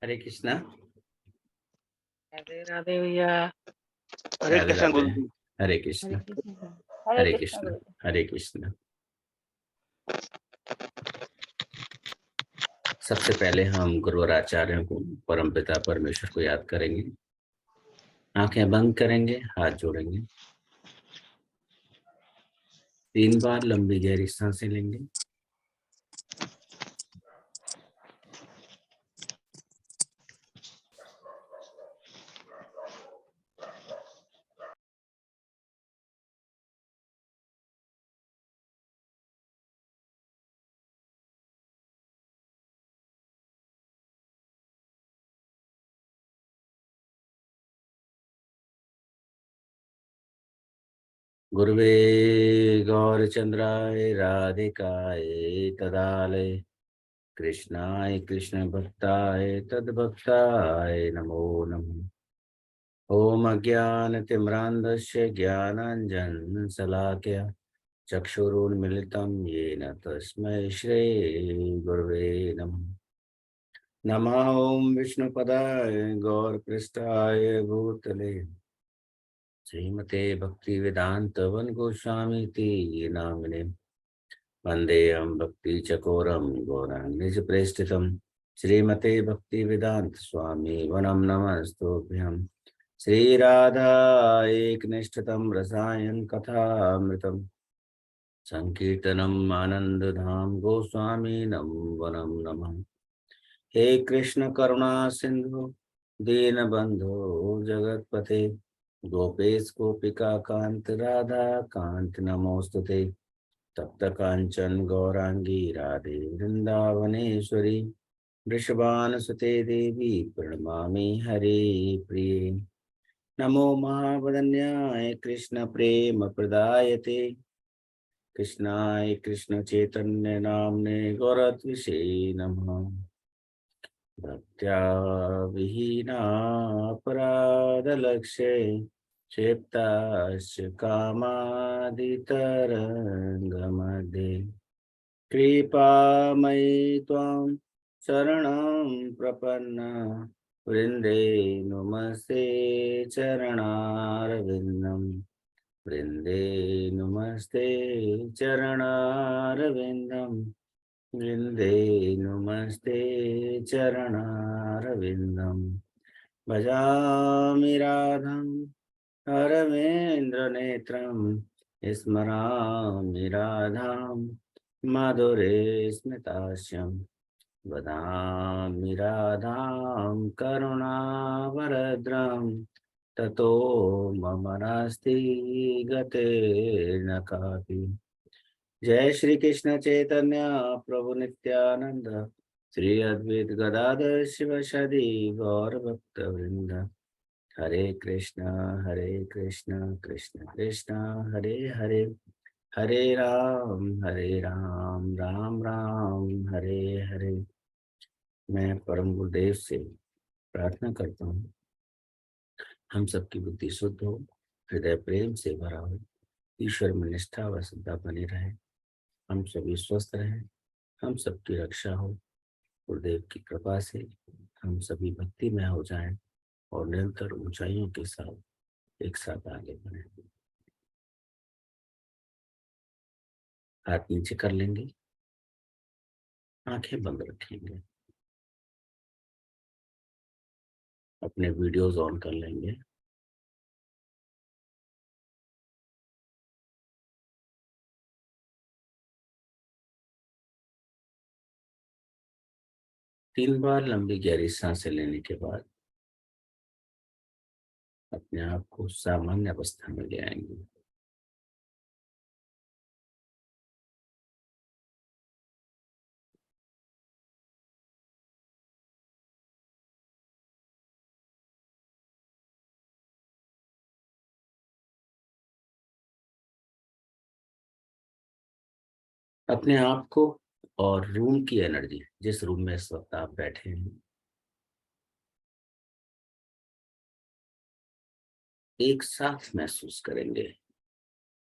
हरे कृष्णा। राधे राधे भैया। हरे राधे कृष्ण राधे। गुरु जी। हरे हरे कृष्ण। कृष्ण। हरे कृष्ण। गुरु। हरे कृष्ण। सबसे पहले हम गुरुवर आचार्यों को, परमपिता परमेश्वर को याद करेंगे। आंखें बंद करेंगे, हाथ जोड़ेंगे, 3 बार लंबी गहरी सांसें लेंगे। गुरुवे गौरचंद्राय राधिकाय तदालय कृष्णाय कृष्ण भक्ताय तद्भक्ताय नमो नमः। ओम अज्ञानतिम्रान्धस्य ज्ञानाञ्जनशलाकया चक्षुरुन्मिलितं येन तस्मै श्रीगुरवे नमः। नमः ओं विष्णुपदाय गौरपृष्ठाय भूतले श्रीमते भक्तिवेदान्तवन गोस्वामीति नामिने वन्देऽहं भक्तिचकोरं गौराङ्गनिजप्रेष्ठितं श्रीमते भक्तिवेदान्त स्वामी वनं नमस्तुभ्यं। श्रीराधा एकनिष्ठतं रसायन कथामृतं संकीर्तनम् आनन्दधाम गोस्वामीनं वनं नमः। हे कृष्ण करुणा सिंधु दीनबंधो जगतपते गोपेश गोपिका कांत राधा कांत नमोस्तुते। तप्त कांचन गौरांगी राधे वृंदावनेश्वरी वृषभानुसुते देवी प्रणमामि हरे प्रिये। नमो महावदन्याय कृष्ण प्रेम प्रदायते कृष्णाय कृष्ण चैतन्य नाम्ने गौरत्विषे नमः। भक्त्या विहीनापराधलक्ष्ये क्षिप्ताश्च कामादितरङ्गमध्ये कृपामयि त्वां शरणं प्रपन्ना वृन्दे नुमस्ते चरणारविन्दं वृन्दे नुमस्ते चरणारविन्दं वृन्दे नुमस्ते चरणारविन्दं। भजामि राधं हरमेन्द्रनेत्रं स्मरामि राधां माधुरे स्मितास्यं वदामि राधां करुणावरद्रां ततो मम नास्ति गतेर्न कापि। जय श्री कृष्ण चैतन्य प्रभु नित्यानंद श्री अद्वैत गदाधर शिवसदि गौर भक्त वृंद। हरे कृष्ण कृष्ण कृष्ण हरे हरे, हरे राम राम राम हरे हरे। मैं परम गुरुदेव से प्रार्थना करता हूँ हम सबकी बुद्धि शुद्ध हो, हृदय प्रेम से भरा हो, ईश्वर में निष्ठा व श्रद्धा बनी रहे, हम सभी स्वस्थ रहें, हम सबकी रक्षा हो। गुरुदेव की कृपा से हम सभी भक्ति में हो जाएं और निरंतर ऊंचाइयों के साथ एक साथ आगे बढ़ें। हाथ नीचे कर लेंगे, आंखें बंद रखेंगे, अपने वीडियोस ऑन कर लेंगे। तीन बार लंबी गहरी सांसें लेने के बाद अपने आप को सामान्य अवस्था में ले आएंगे। अपने आप को और रूम की एनर्जी, जिस रूम में इस वक्त आप बैठे हैं, एक साथ महसूस करेंगे।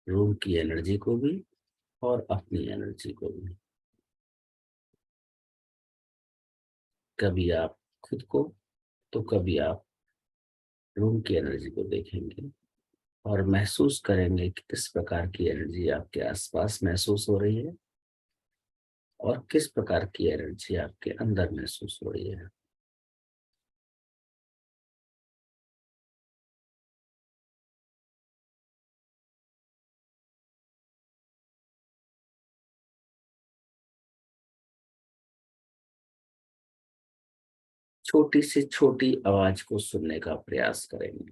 रूम की एनर्जी को भी और अपनी एनर्जी को भी। कभी आप खुद को, तो कभी आप रूम की एनर्जी को देखेंगे और महसूस करेंगे कि किस प्रकार की एनर्जी आपके आसपास महसूस हो रही है और किस प्रकार की एनर्जी आपके अंदर महसूस हो रही है। छोटी से छोटी आवाज को सुनने का प्रयास करेंगे।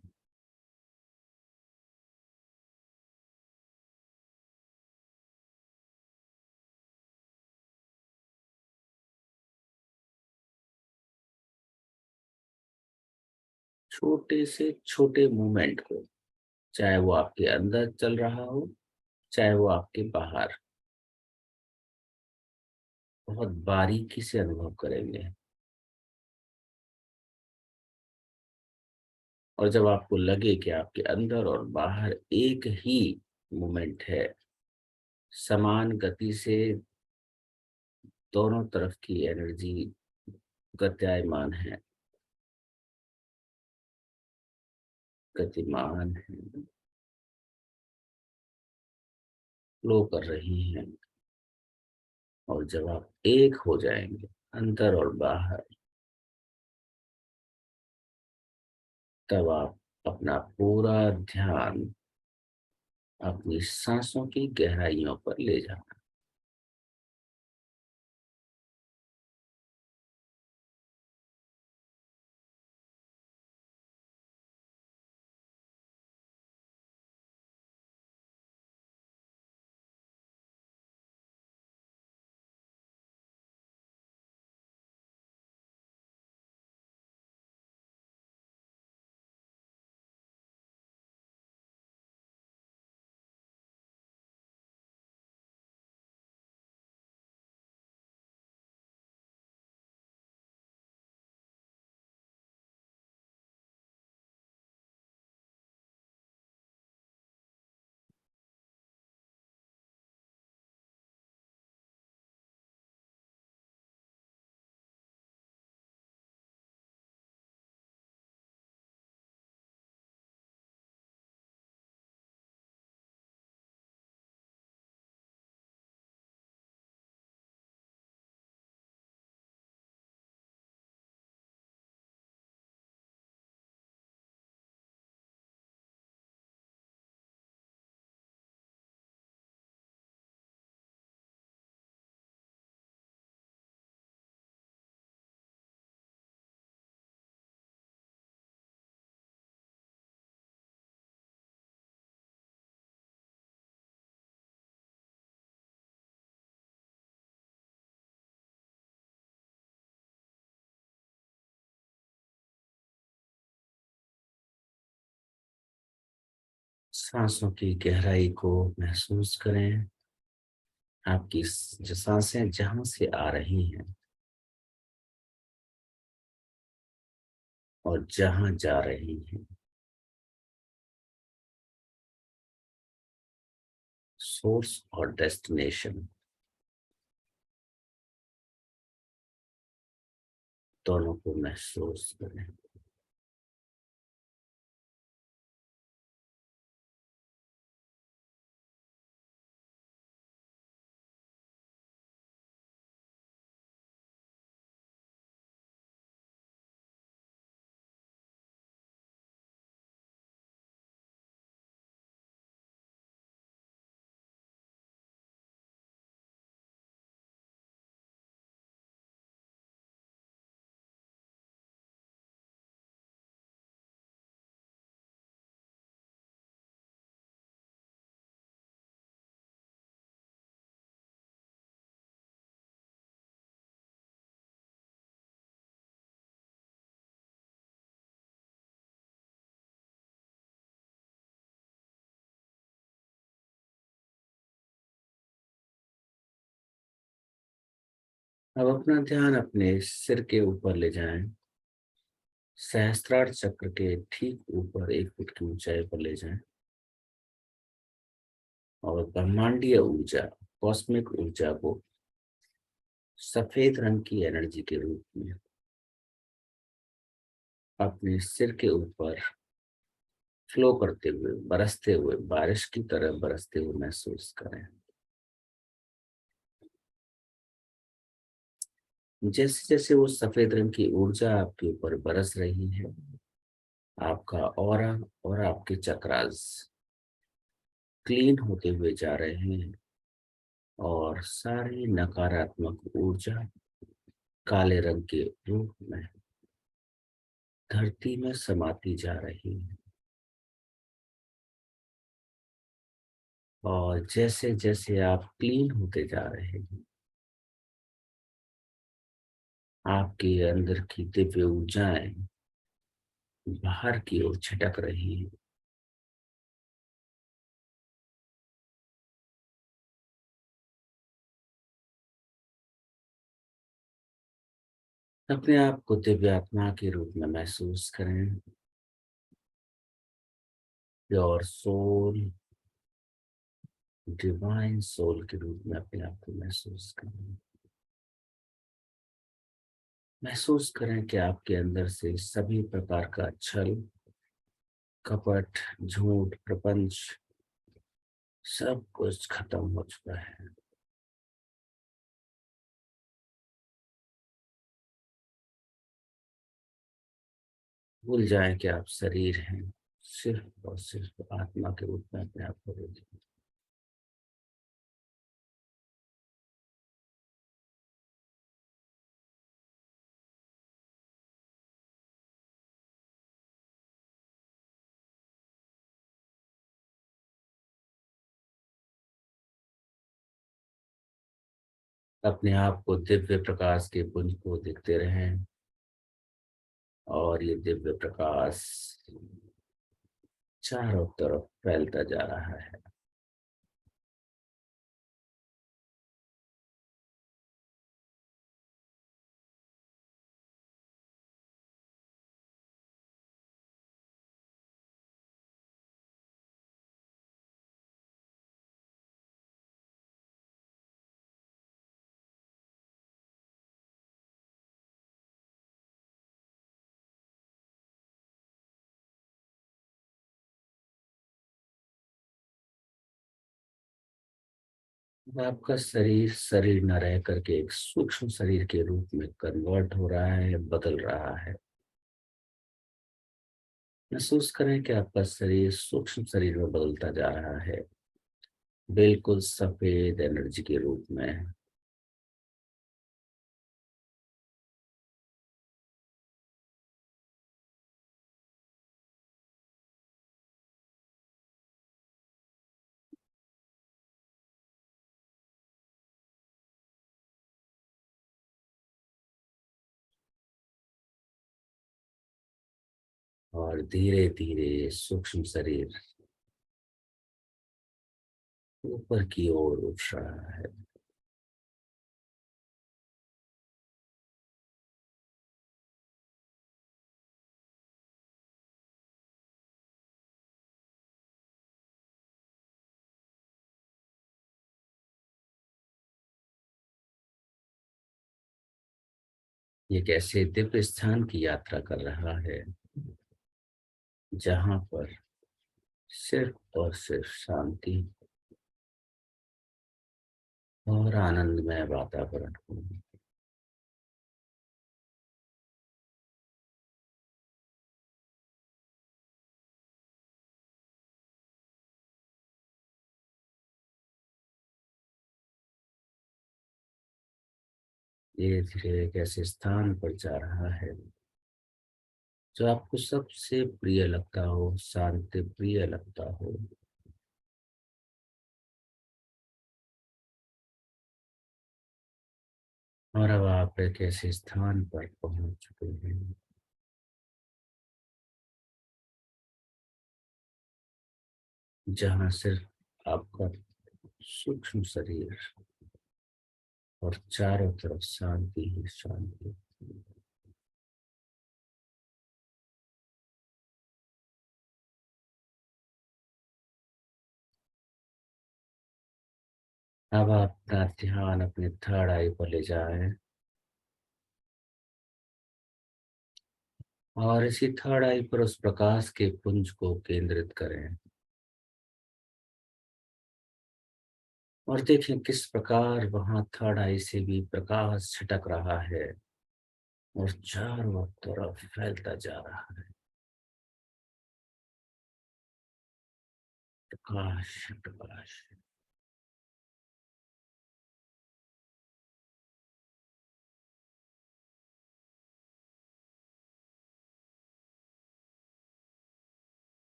छोटे से छोटे मूवमेंट को, चाहे वो आपके अंदर चल रहा हो, चाहे वो आपके बाहर, बहुत बारीकी से अनुभव करेंगे। और जब आपको लगे कि आपके अंदर और बाहर एक ही मूवमेंट है, समान गति से दोनों तरफ की एनर्जी गत्यायमान है, गतिमान है, फ्लो कर रही हैं, और जब आप एक हो जाएंगे अंदर और बाहर, तब आप अपना पूरा ध्यान अपनी सांसों की गहराइयों पर ले जाना। सांसों की गहराई को महसूस करें। आपकी जो सांसें जहां से आ रही हैं और जहां जा रही हैं, सोर्स और डेस्टिनेशन दोनों को महसूस करें। अब अपना ध्यान अपने सिर के ऊपर ले जाएं। सहस्त्रार चक्र के ठीक ऊपर 1 फुट की ऊंचाई पर ले जाएं और ब्रह्मांडीय ऊर्जा, कॉस्मिक ऊर्जा को सफेद रंग की एनर्जी के रूप में अपने सिर के ऊपर फ्लो करते हुए, बरसते हुए, बारिश की तरह बरसते हुए महसूस करें। जैसे जैसे वो सफेद रंग की ऊर्जा आपके ऊपर बरस रही है, आपका ऑरा और आपके चक्रास क्लीन होते हुए जा रहे हैं और सारी नकारात्मक ऊर्जा काले रंग के रूप में धरती में समाती जा रही है। और जैसे जैसे आप क्लीन होते जा रहे हैं, आपके अंदर की दिव्य ऊर्जाएं बाहर की ओर छिटक रही हैं। अपने आप को दिव्य आत्मा के रूप में महसूस करें, प्योर सोल, डिवाइन सोल के रूप में अपने आप को महसूस करें। महसूस करें कि आपके अंदर से सभी प्रकार का छल, कपट, झूठ, प्रपंच सब कुछ खत्म हो चुका है। भूल जाएं कि आप शरीर हैं, सिर्फ और सिर्फ आत्मा के रूप में अपने आप को देखें। अपने आप को दिव्य प्रकाश के पुंज को देखते रहें और ये दिव्य प्रकाश चारों तरफ फैलता जा रहा है। अब आपका शरीर शरीर न रह करके एक सूक्ष्म शरीर के रूप में कन्वर्ट हो रहा है, बदल रहा है। महसूस करें कि आपका शरीर सूक्ष्म शरीर में बदलता जा रहा है, बिल्कुल सफेद एनर्जी के रूप में। और धीरे धीरे सूक्ष्म शरीर ऊपर की ओर उठ रहा है। ये एक ऐसे दिव्य स्थान की यात्रा कर रहा है जहां पर सिर्फ और सिर्फ शांति और आनंदमय वातावरण हो। धीरे धीरे एक ऐसे स्थान पर जा रहा है जो आपको सबसे प्रिय लगता हो, शांति प्रिय लगता हो। और अब आप एक ऐसे स्थान पर पहुंच चुके हैं जहां सिर्फ आपका सूक्ष्म शरीर और चारों तरफ शांति ही शांति। अब आप अपना ध्यान अपने थर्ड आई पर ले जाएं और इसी थर्ड आई पर उस प्रकाश के पुंज को केंद्रित करें और देखें किस प्रकार वहां थर्ड आई से भी प्रकाश छिटक रहा है और चारों तरफ फैलता जा रहा है। प्रकाश प्रकाश।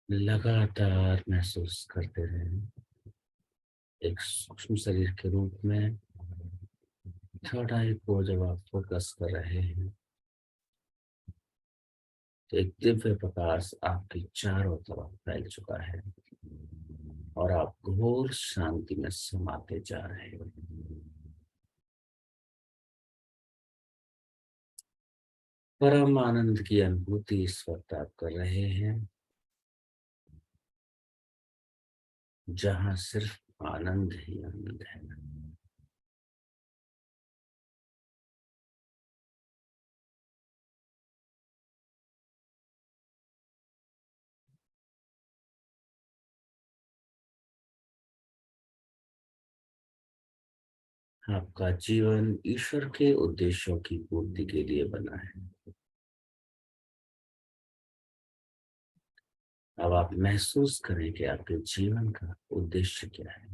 लगातार महसूस करते रहें एक सूक्ष्म शरीर के रूप में थर्ड आई को जब आप फोकस कर रहे हैं तो एक दिव्य प्रकाश आपके चारों तरफ फैल चुका है और आप घोर शांति में समाते जा रहे हैं। परम आनंद की अनुभूति इस वक्त आप कर रहे हैं जहां सिर्फ आनंद ही आनंद है। आपका जीवन ईश्वर के उद्देश्यों की पूर्ति के लिए बना है। अब आप महसूस करें कि आपके जीवन का उद्देश्य क्या है।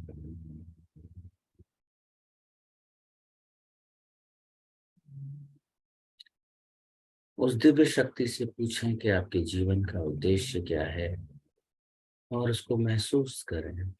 उस दिव्य शक्ति से पूछें कि आपके जीवन का उद्देश्य क्या है और उसको महसूस करें।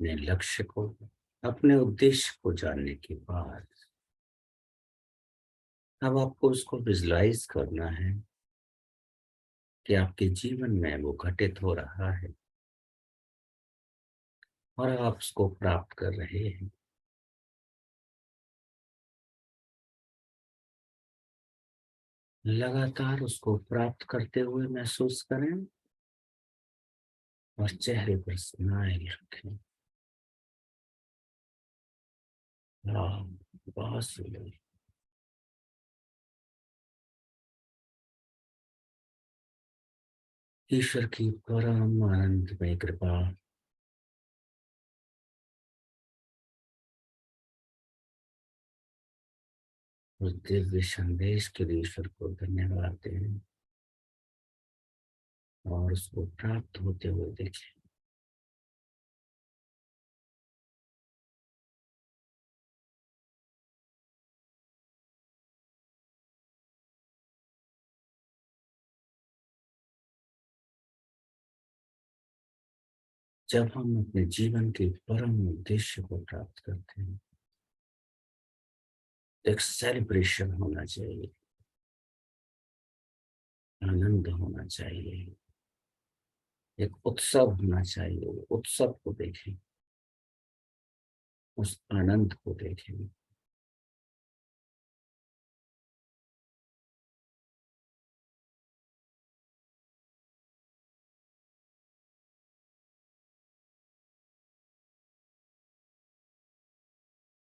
अपने लक्ष्य को, अपने उद्देश्य को जानने के बाद अब आपको उसको विजुलाइज करना है कि आपके जीवन में वो घटित हो रहा है और आप उसको प्राप्त कर रहे हैं। लगातार उसको प्राप्त करते हुए महसूस करें और चेहरे पर स्माइल रखें। वाह, बहुत सुंदर। ईश्वर की परम आनंदमय कृपा उस दिव्य संदेश के लिए ईश्वर को धन्यवाद दें और उसको प्राप्त होते हुए देखें। जब हम अपने जीवन के परम उद्देश्य को प्राप्त करते हैं, एक सेलिब्रेशन होना चाहिए, आनंद होना चाहिए, एक उत्सव होना चाहिए। उत्सव को देखें, उस आनंद को देखें।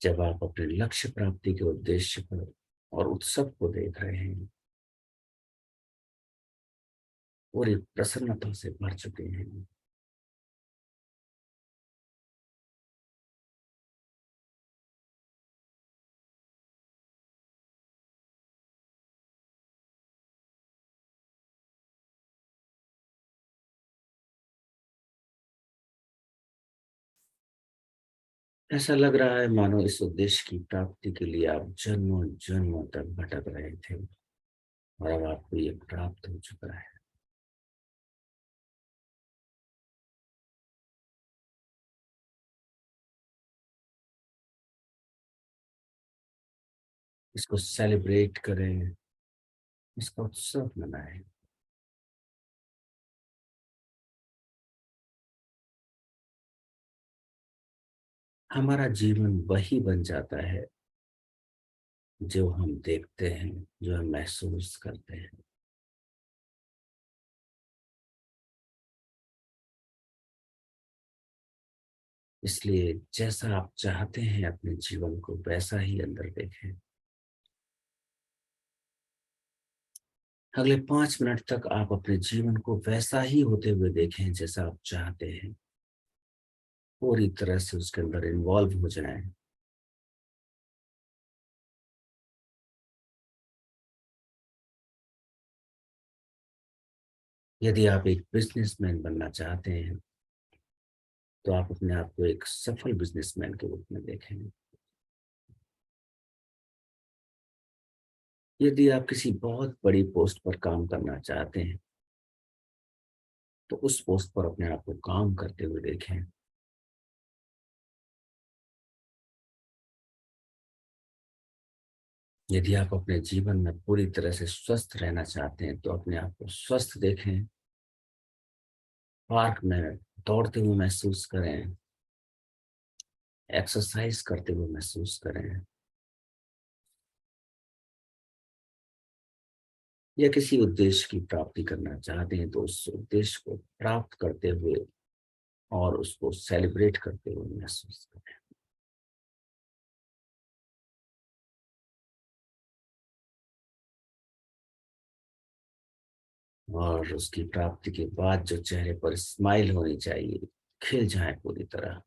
जब आप अपने लक्ष्य प्राप्ति के उद्देश्य पर और उत्सव को देख रहे हैं, पूरी प्रसन्नता से भर चुके हैं, ऐसा लग रहा है मानो इस उद्देश्य की प्राप्ति के लिए आप जन्मों जन्मों तक भटक रहे थे और अब आपको ये प्राप्त हो चुका है। इसको सेलिब्रेट करें, इसका उत्सव मनाएं। हमारा जीवन वही बन जाता है जो हम देखते हैं, जो हम महसूस करते हैं। इसलिए जैसा आप चाहते हैं अपने जीवन को, वैसा ही अंदर देखें। अगले 5 मिनट तक आप अपने जीवन को वैसा ही होते हुए देखें जैसा आप चाहते हैं। पूरी तरह से उसके अंदर इन्वॉल्व हो जाएं। यदि आप एक बिजनेसमैन बनना चाहते हैं तो आप अपने आप को एक सफल बिजनेसमैन के रूप में देखें। यदि आप किसी बहुत बड़ी पोस्ट पर काम करना चाहते हैं तो उस पोस्ट पर अपने आप को काम करते हुए देखें। यदि आप अपने जीवन में पूरी तरह से स्वस्थ रहना चाहते हैं तो अपने आप को स्वस्थ देखें। पार्क में दौड़ते हुए महसूस करें, एक्सरसाइज करते हुए महसूस करें, या किसी उद्देश्य की प्राप्ति करना चाहते हैं तो उस उद्देश्य को प्राप्त करते हुए और उसको सेलिब्रेट करते हुए महसूस करें। और उसकी प्राप्ति के बाद जो चेहरे पर स्माइल होनी चाहिए, खिल जाए पूरी तरह।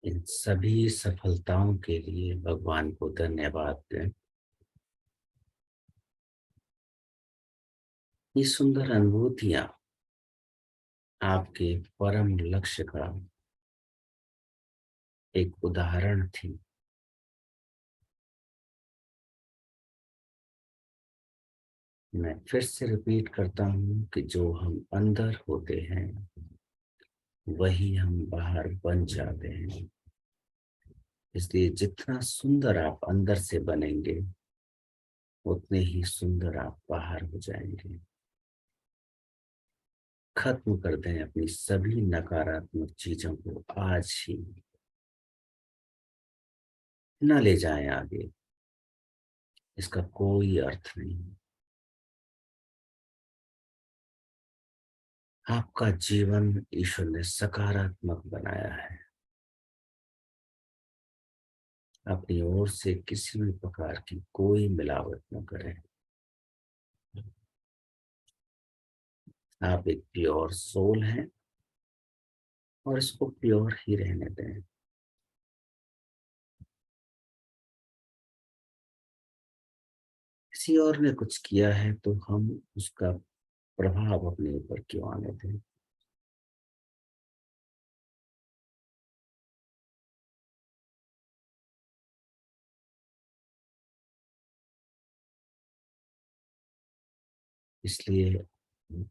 इन सभी सफलताओं के लिए भगवान को धन्यवाद दें। ये सुंदर अनुभूतियां आपके परम लक्ष्य का एक उदाहरण थी। मैं फिर से रिपीट करता हूँ कि जो हम अंदर होते हैं वही हम बाहर बन जाते हैं। इसलिए जितना सुंदर आप अंदर से बनेंगे उतने ही सुंदर आप बाहर हो जाएंगे। खत्म कर दें अपनी सभी नकारात्मक चीजों को आज ही। न ले जाएं आगे, इसका कोई अर्थ नहीं। आपका जीवन ईश्वर ने सकारात्मक बनाया है। अपनी ओर से किसी भी प्रकार की कोई मिलावट न करें। आप एक प्योर सोल हैं और इसको प्योर ही रहने दें। किसी और ने कुछ किया है तो हम उसका प्रभाव अपने ऊपर क्यों आने दें। इसलिए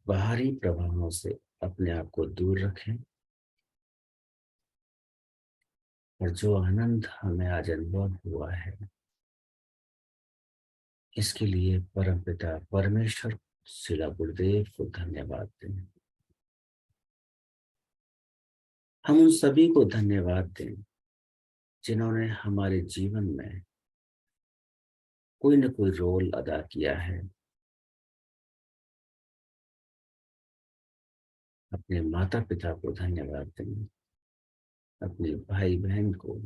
बाहरी प्रभावों से अपने आप को दूर रखें और जो आनंद हमें आज अनुभव हुआ है इसके लिए परमपिता परमेश्वर शिला गुरुदेव को धन्यवाद दें। हम उन सभी को धन्यवाद दें जिन्होंने हमारे जीवन में कोई न कोई रोल अदा किया है। अपने माता पिता को धन्यवाद दें, अपने भाई बहन को,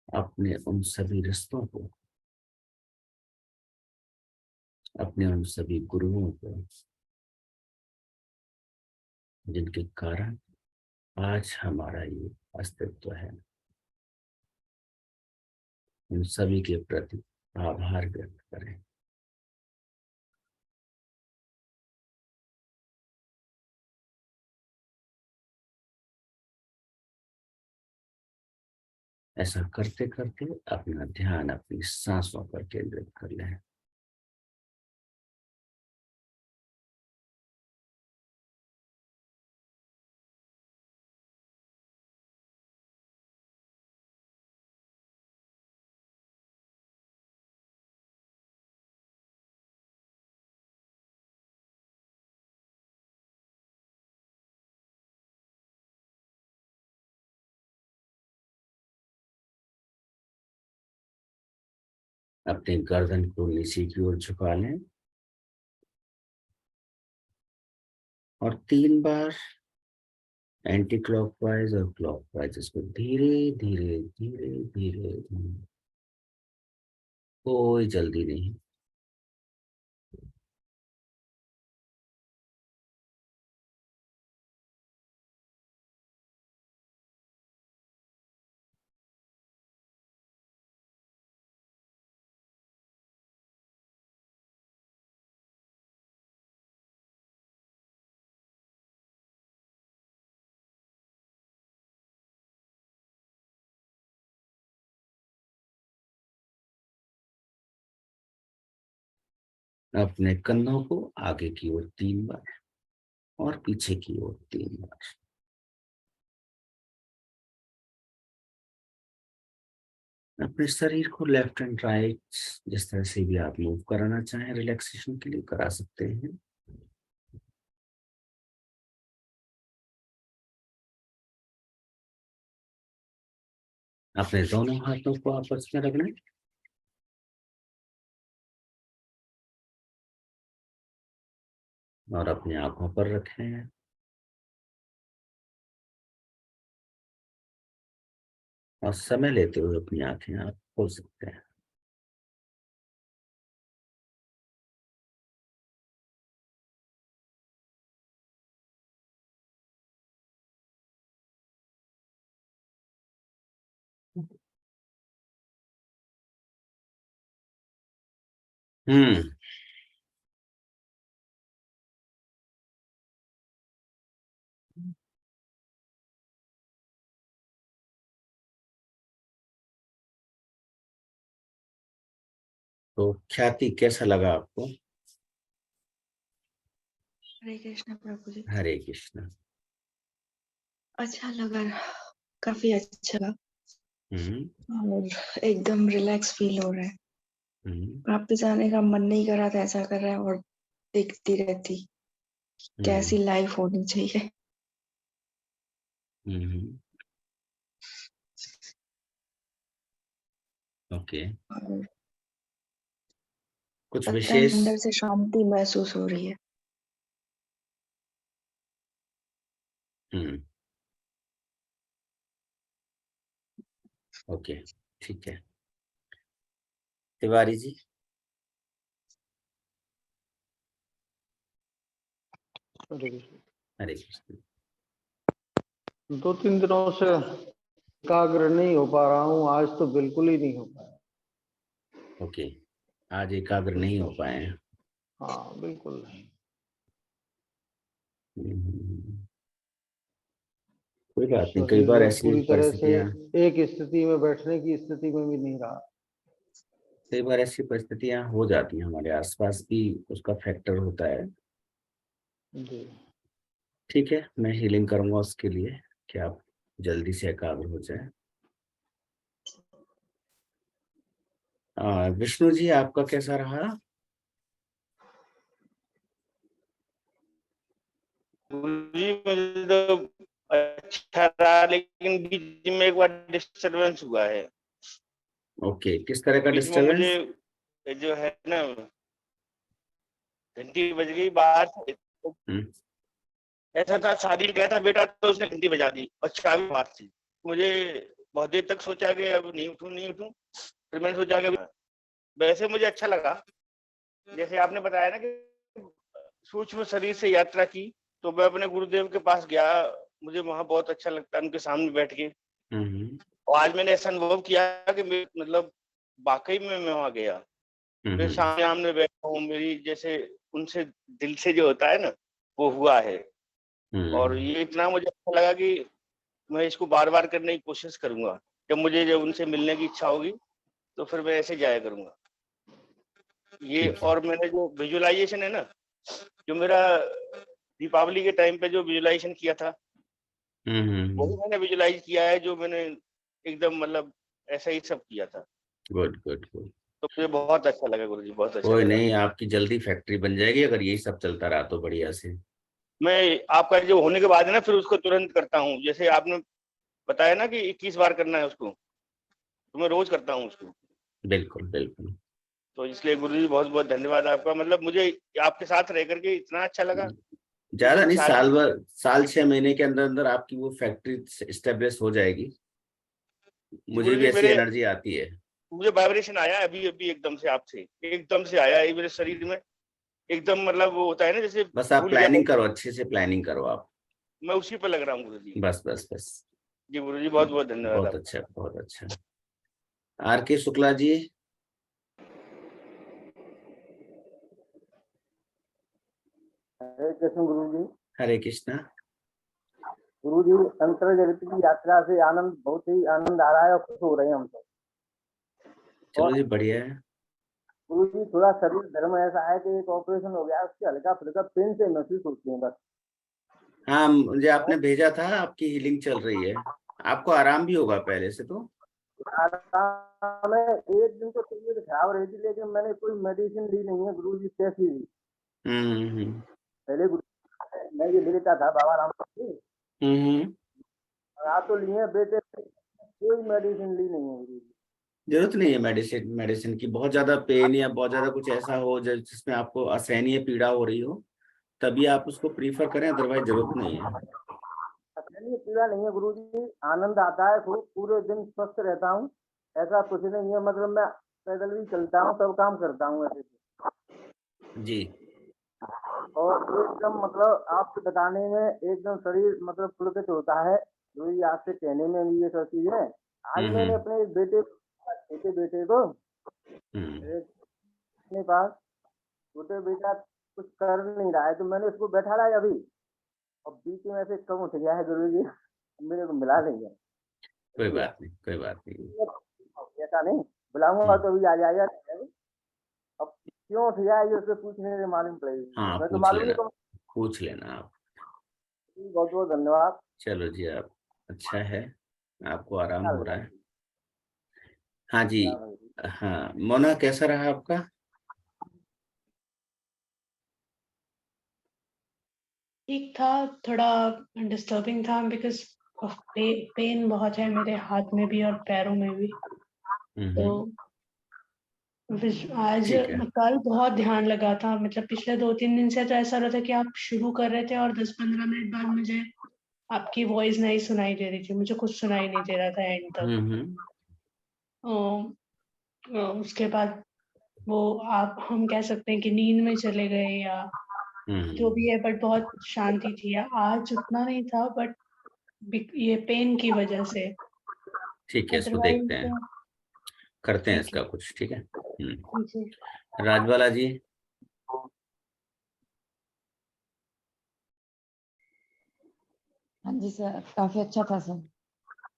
अपने उन सभी रिश्तों को, अपने उन सभी गुरुओं को जिनके कारण आज हमारा ये अस्तित्व है। उन सभी के प्रति आभार व्यक्त करें। ऐसा करते करते अपना ध्यान अपनी सांसों पर केंद्रित कर लें। अपनी गर्दन को नीचे की ओर झुका लें और 3 बार एंटी क्लॉकवाइज और क्लॉकवाइज इसको धीरे धीरे धीरे धीरे कोई जल्दी नहीं। अपने कंधों को आगे की ओर 3 बार और पीछे की ओर 3 बार। अपने शरीर को लेफ्ट एंड राइट जिस तरह से भी आप मूव कराना चाहें रिलैक्सेशन के लिए करा सकते हैं। अपने दोनों हाथों को आपस में रगड़ें और अपनी आंखों पर रखें और समय लेते हुए अपनी आंखें आप खोल सकते हैं। हम्म। तो ख्याति कैसा लगा आपको? हरे कृष्ण प्रभु जी। हरे कृष्ण। अच्छा लगा, काफी अच्छा लगा हम्म। और एकदम रिलैक्स फील हो रहा है। हम्म। वापस आने का मन नहीं कर रहा था, ऐसा कर रहा है और देखती रहती कैसी लाइफ होनी चाहिए। ओके। और कुछ पता है, विशेष? अंदर से शांति महसूस हो रही है। हम्म। ओके, ठीक है। तिवारी जी। हरे कृष्ण। 2-3 दिनों से एकाग्र नहीं हो पा रहा हूँ, आज तो बिल्कुल ही नहीं हो पाया। ओके, आज एकाग्र नहीं हो पाए हैं। हाँ, बिल्कुल नहीं। कोई बात नहीं, कई शरीर बार में ऐसी पूरी तरह से परिस्थितियां एक स्थिति में बैठने की स्थिति में भी नहीं रहा। कई बार ऐसी परिस्थितियां हो जाती हैं, हमारे आसपास भी उसका फैक्टर होता है। जी। ठीक है, मैं हीलिंग करूंगा उसके लिए कि आप जल्दी से एकाग्र हो जाए। विष्णु जी, आपका कैसा रहा? जी मुझे तो अच्छा रहा, लेकिन बीच में एक बार डिस्टरबेंस हुआ है। ओके, किस तरह का बीच में डिस्टरबेंस? मुझे जो है ना, घंटी बज गई बाहर से। ऐसा था, शादी में गया था बेटा, तो उसने घंटी बजा दी और चाबी बाहर थी। मुझे बहुत देर तक सोचा कि अब नहीं उठूं नहीं उठूं। फिर मैंने सोचा कि वैसे मुझे अच्छा लगा, जैसे आपने बताया ना कि सूक्ष्म शरीर से यात्रा की, तो मैं अपने गुरुदेव के पास गया। मुझे वहां बहुत अच्छा लगता है उनके सामने बैठ के। और आज मैंने ऐसा अनुभव किया कि मतलब वाकई में मैं वहां गया, मेरे सामने आमने बैठा हूँ, मेरी जैसे उनसे दिल से जो होता है ना, वो हुआ है। और ये इतना मुझे अच्छा लगा कि मैं इसको बार बार करने की कोशिश करूंगा। जब उनसे मिलने की इच्छा होगी तो फिर मैं ऐसे जाया करूंगा ये। और मैंने जो विजुअलाइजेशन है ना, जो मेरा दीपावली के टाइम पे जो विजुअलाइजेशन किया था, वही मैंने विजुअलाइज किया है, जो मैंने एकदम मतलब ऐसा ही सब किया था। Good good good. तो मुझे बहुत अच्छा लगा गुरुजी, बहुत अच्छा कोई लगा। नहीं, आपकी जल्दी फैक्ट्री बन जाएगी अगर यही सब चलता रहा तो, बढ़िया से। मैं आपका जो होने के बाद है ना, फिर उसको तुरंत करता हूँ। जैसे आपने बताया ना कि 21 बार करना है उसको, तो मैं रोज करता हूँ उसको। बिल्कुल बिल्कुल। तो इसलिए गुरुजी बहुत बहुत धन्यवाद आपका। मतलब मुझे आपके साथ रह करके इतना अच्छा लगा कि ज्यादा मैं नहीं, चाह रहा हूँ। साल 6 महीने के अंदर अंदर आपकी वो फैक्ट्री स्टेब्लिश हो जाएगी। मुझे भी गुरुजी ऐसी मेरे एनर्जी आती है। मुझे वाइब्रेशन आया अभी अभी एकदम से, आपसे एकदम से आया है मेरे शरीर में। एकदम मतलब वो होता है ना, जैसे बस आप भूल गया प्लानिंग था। करो, अच्छे से प्लानिंग करो आप। मैं उसी पर लग रहा हूँ गुरुजी। बस बस बस। जी गुरुजी, बहुत बहुत धन्यवाद बहुत आपका। अच्छा, बहुत अच्छा। आर के शुक्ला जी। हरे कृष्ण गुरु जी। हरे कृष्णा। गुरु जी, अंतर जगत की यात्रा से आनंद, बहुत ही आनंद आ रहा है और खुश हो रहे हैं हम तो। चलो और जी, बढ़िया है। गुरु जी, थोड़ा शरीर धर्म ऐसा है कि एक ऑपरेशन हो गया, उससे हल्का फुल्का पेन से महसूस होती है बस। हाँ, मुझे आपने भेजा था, आपकी हीलिंग चल रही है। आपको आराम भी होगा पहले से तो। आराम है, एक दिन तो तबीयत खराब रही थी, लेकिन मैंने कोई मेडिसिन ली नहीं है गुरु जी, कैसी भी। पहले गुरु मैं ये ले लेता था बाबा राम की, आप तो लिए बेटे, कोई मेडिसिन ली नहीं है गुरु जी। जरूरत नहीं है मेडिसिन मेडिसिन की। बहुत ज्यादा पेन या बहुत ज्यादा कुछ ऐसा हो जिसमें आपको असहनीय पीड़ा हो रही हो, तभी आप उसको प्रीफर करें, अदरवाइज जरूरत नहीं है। असहनीय पीड़ा नहीं है गुरु जी, आनंद आता है खूब, पूरे दिन स्वस्थ रहता हूँ। ऐसा कुछ नहीं है, मतलब मैं पैदल भी चलता हूँ, सब काम करता हूँ ऐसे। जी। और एकदम मतलब आपसे बताने में एकदम शरीर मतलब पुलकित होता है गुरु जी, आपसे कहने में भी ये सब चीजें आज मैंने अपने एक बेटे छोटे बेटे को अपने पास, छोटे बेटा कुछ कर नहीं रहा है तो मैंने उसको बैठा रहा है अभी, और बीच में ऐसे कम उठ गया है गुरुजी, मेरे को मिला लेंगे। कोई बात नहीं, कोई बात नहीं। ऐसा नहीं बुलाऊंगा तो अभी आ जाएगा। अब क्यों उठ गया ये उससे पूछने से मालूम पड़ेगी। हाँ, मैं तो पूछ मालूम लेना, नहीं। पूछ लेना आप। बहुत बहुत धन्यवाद। चलो जी, आप अच्छा है, आपको आराम हो रहा है। हाँ जी, हाँ मोना, कैसा रहा आपका? ठीक था, थोड़ा डिस्टर्बिंग था बिकॉज ऑफ पेन बहुत है मेरे हाथ में भी और पैरों में भी। तो आज ठीक है। कल बहुत ध्यान लगा था, मतलब पिछले 2-3 दिन से तो ऐसा रहा था कि आप शुरू कर रहे थे और 10-15 मिनट बाद मुझे आपकी वॉइस नहीं सुनाई दे रही थी, मुझे कुछ सुनाई नहीं दे रहा था एंड तक। उसके बाद वो आप हम कह सकते हैं कि नींद में चले गए या जो भी है, बट बहुत शांति थी। आज उतना नहीं था बट ये पेन की वजह से। ठीक है, इसको देखते हैं, करते हैं इसका कुछ। ठीक है। राजबाला जी। हाँ जी सर, काफी अच्छा था सर,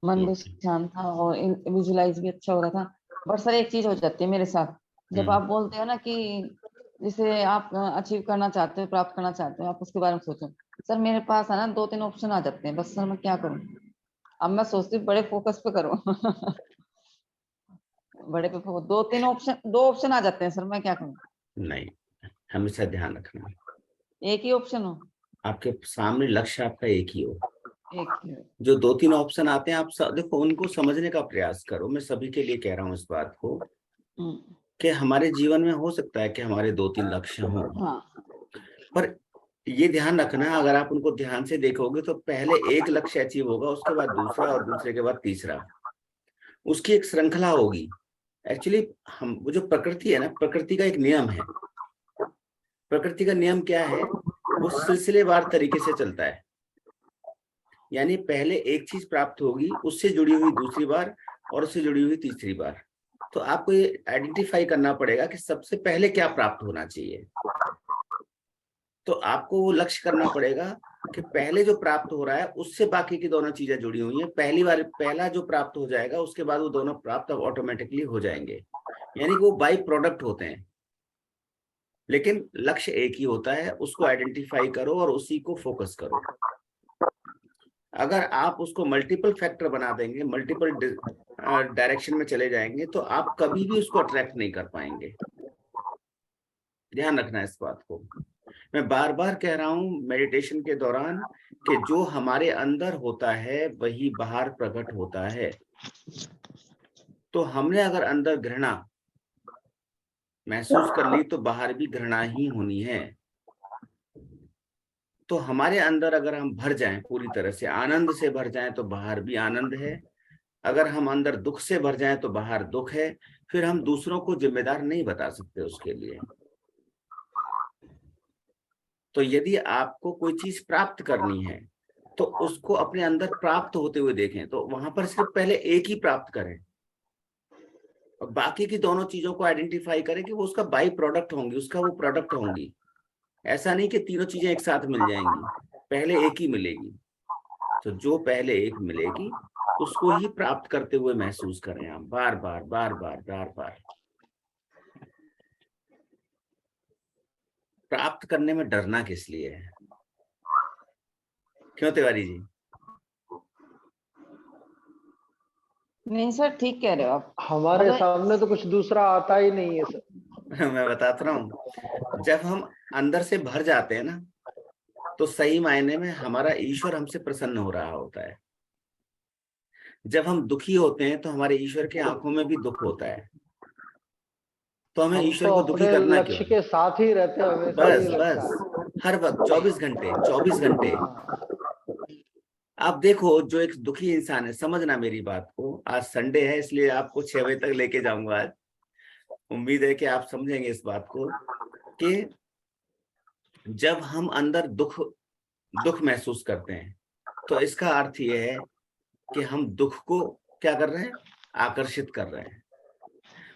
मन भी शांत था और विजुलाइज भी अच्छा हो रहा था। बट सर एक चीज हो जाती है मेरे साथ, जब आप बोलते हो ना कि जिसे आप अचीव करना चाहते हो, प्राप्त करना चाहते हो, आप उसके बारे में सोचो। सर मेरे पास है ना 2-3 ऑप्शन आ जाते हैं, बस सर मैं क्या करूं। अब मैं सोचती हूँ बड़े फोकस पे करूं। बड़े पे 2 ऑप्शन आ जाते हैं सर, मैं क्या करूं। नहीं, हमेशा ध्यान रखना, एक ही ऑप्शन हो, आपके सामने लक्ष्य आपका एक ही हो। एक ही हो। जो 2-3 ऑप्शन आते हैं, आप देखो उनको समझने का प्रयास करो। मैं सभी के लिए कह रहा हूँ इस बात को कि हमारे जीवन में हो सकता है कि हमारे 2-3 लक्ष्य हों, पर ये ध्यान रखना, अगर आप उनको ध्यान से देखोगे तो पहले एक लक्ष्य अचीव होगा, उसके बाद दूसरा और दूसरे के बाद तीसरा, उसकी एक श्रृंखला होगी। एक्चुअली हम, वो जो प्रकृति है ना, प्रकृति का एक नियम है। प्रकृति का नियम क्या है? वो सिलसिलेवार तरीके से चलता है। यानी पहले एक चीज प्राप्त होगी, उससे जुड़ी हुई दूसरी बार और उससे जुड़ी हुई तीसरी बार। तो आपको ये आइडेंटिफाई करना पड़ेगा कि सबसे पहले क्या प्राप्त होना चाहिए। तो आपको वो लक्ष्य करना पड़ेगा कि पहले जो प्राप्त हो रहा है उससे बाकी की दोनों चीजें जुड़ी हुई हैं। पहला जो प्राप्त हो जाएगा उसके बाद वो दोनों प्राप्त ऑटोमेटिकली हो जाएंगे, यानी कि वो बाई प्रोडक्ट होते हैं। लेकिन लक्ष्य एक ही होता है, उसको आइडेंटिफाई करो और उसी को फोकस करो। अगर आप उसको मल्टीपल फैक्टर बना देंगे, मल्टीपल डायरेक्शन में चले जाएंगे, तो आप कभी भी उसको अट्रैक्ट नहीं कर पाएंगे। ध्यान रखना इस बात को। मैं बार बार कह रहा हूं मेडिटेशन के दौरान कि जो हमारे अंदर होता है वही बाहर प्रकट होता है। तो हमने अगर अंदर घृणा महसूस कर ली तो बाहर भी घृणा ही होनी है। तो हमारे अंदर अगर हम भर जाएं, पूरी तरह से आनंद से भर जाएं, तो बाहर भी आनंद है। अगर हम अंदर दुख से भर जाएं तो बाहर दुख है। फिर हम दूसरों को जिम्मेदार नहीं बता सकते उसके लिए। तो यदि आपको कोई चीज प्राप्त करनी है तो उसको अपने अंदर प्राप्त होते हुए देखें। तो वहां पर सिर्फ पहले एक ही प्राप्त करें और बाकी की दोनों चीजों को आइडेंटिफाई करें कि वो उसका बाई प्रोडक्ट होंगी, उसका वो प्रोडक्ट होंगी। ऐसा नहीं कि तीनों चीजें एक साथ मिल जाएंगी, पहले एक ही मिलेगी। तो जो पहले एक मिलेगी उसको ही प्राप्त करते हुए महसूस करें आप, बार बार बार बार बार बार। प्राप्त करने में डरना किस लिए है? क्यों तिवारी जी? नहीं सर, ठीक कह रहे हो आप। हमारे सामने तो कुछ दूसरा आता ही नहीं है सर। मैं बताता रहा हूँ, जब हम अंदर से भर जाते हैं ना, तो सही मायने में हमारा ईश्वर हमसे प्रसन्न हो रहा होता है। जब हम दुखी होते हैं तो हमारे ईश्वर की आंखों में भी दुख होता है। तो हमें ईश्वर तो को दुखी अपने करना क्यों? लक्ष्य के साथ ही रहते हैं हमेशा, बस ये लगता बस, है। हर वक्त 24 घंटे 24 घंटे। आप देखो, जो एक दुखी इंसान है, समझना मेरी बात को, आज संडे है इसलिए आपको 6 बजे तक लेके जाऊंगा आज। उम्मीद है कि आप समझेंगे इस बात को कि जब हम अंदर दुख महसूस करते हैं तो इसका अर्थ यह है कि हम दुख को क्या कर रहे हैं, आकर्षित कर रहे हैं।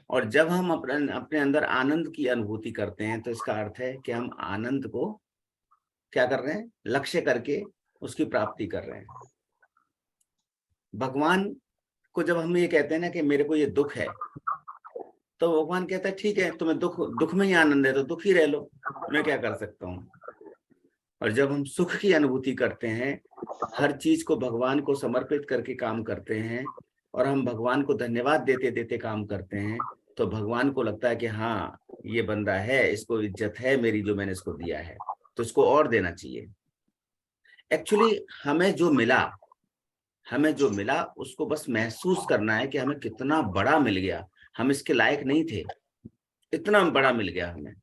और जब हम अपने अंदर आनंद की अनुभूति करते हैं तो इसका अर्थ है कि हम आनंद को क्या कर रहे हैं, लक्ष्य करके उसकी प्राप्ति कर रहे हैं। भगवान को जब हम ये कहते हैं ना कि मेरे को ये दुख है, तो भगवान कहता है ठीक है, तुम्हें दुख में ही आनंद है तो दुख ही रह लो, मैं क्या कर सकता हूँ। और जब हम सुख की अनुभूति करते हैं, हर चीज को भगवान को समर्पित करके काम करते हैं और हम भगवान को धन्यवाद देते देते काम करते हैं, तो भगवान को लगता है कि हाँ ये बंदा है, इसको इज्जत है मेरी जो मैंने इसको दिया है, तो इसको और देना चाहिए। एक्चुअली हमें जो मिला उसको बस महसूस करना है कि हमें कितना बड़ा मिल गया। हम इसके लायक नहीं थे, इतना बड़ा मिल गया हमें,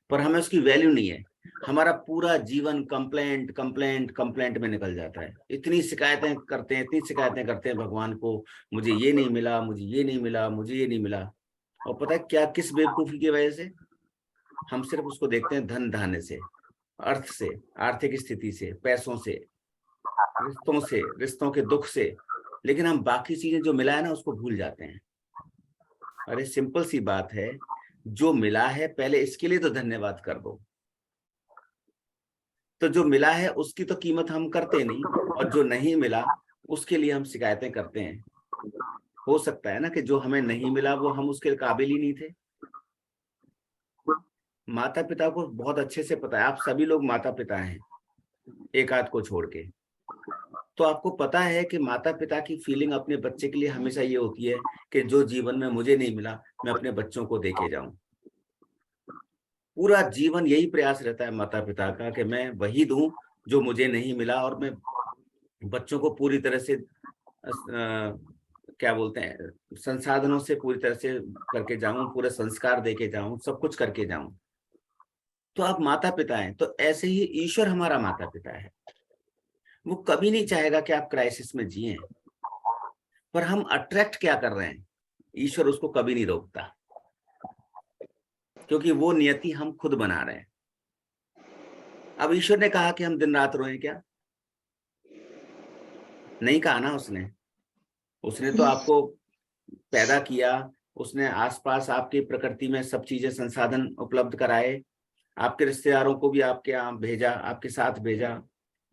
पर हमें उसकी वैल्यू नहीं है। हमारा पूरा जीवन कंप्लेंट में निकल जाता है। इतनी शिकायतें करते हैं भगवान को, मुझे ये नहीं मिला, मुझे ये नहीं मिला, मुझे ये नहीं मिला। और पता है क्या, किस बेवकूफी की वजह से? हम सिर्फ उसको देखते हैं धन धान्य से, अर्थ से, आर्थिक स्थिति से, पैसों से, रिश्तों के दुख से, लेकिन हम बाकी चीजें जो मिला है ना उसको भूल जाते हैं। अरे सिंपल सी बात है, जो मिला है पहले इसके लिए तो धन्यवाद कर दो। तो जो मिला है उसकी तो कीमत हम करते नहीं, और जो नहीं मिला उसके लिए हम शिकायतें करते हैं। हो सकता है ना कि जो हमें नहीं मिला वो हम उसके काबिल ही नहीं थे। माता पिता को बहुत अच्छे से पता है, आप सभी लोग माता पिता हैं एक आध को छोड़ के, तो आपको पता है कि माता पिता की फीलिंग अपने बच्चे के लिए हमेशा ये होती है कि जो जीवन में मुझे नहीं मिला मैं अपने बच्चों को देके जाऊं। पूरा जीवन यही प्रयास रहता है माता पिता का कि मैं वही दूं जो मुझे नहीं मिला, और मैं बच्चों को पूरी तरह से क्या बोलते हैं, संसाधनों से पूरी तरह से करके जाऊं, पूरे संस्कार देके जाऊं, सब कुछ करके जाऊं। तो आप माता पिता हैं, तो ऐसे ही ईश्वर हमारा माता पिता है। वो कभी नहीं चाहेगा कि आप क्राइसिस में जिएं, पर हम अट्रैक्ट क्या कर रहे हैं, ईश्वर उसको कभी नहीं रोकता, क्योंकि वो नियति हम खुद बना रहे हैं। अब ईश्वर ने कहा कि हम दिन रात रोएं क्या? नहीं कहा ना उसने तो आपको पैदा किया, उसने आसपास आपकी प्रकृति में सब चीजें संसाधन उपलब्ध कराए, आपके रिश्तेदारों को भी आपके यहाँ भेजा, आपके साथ भेजा,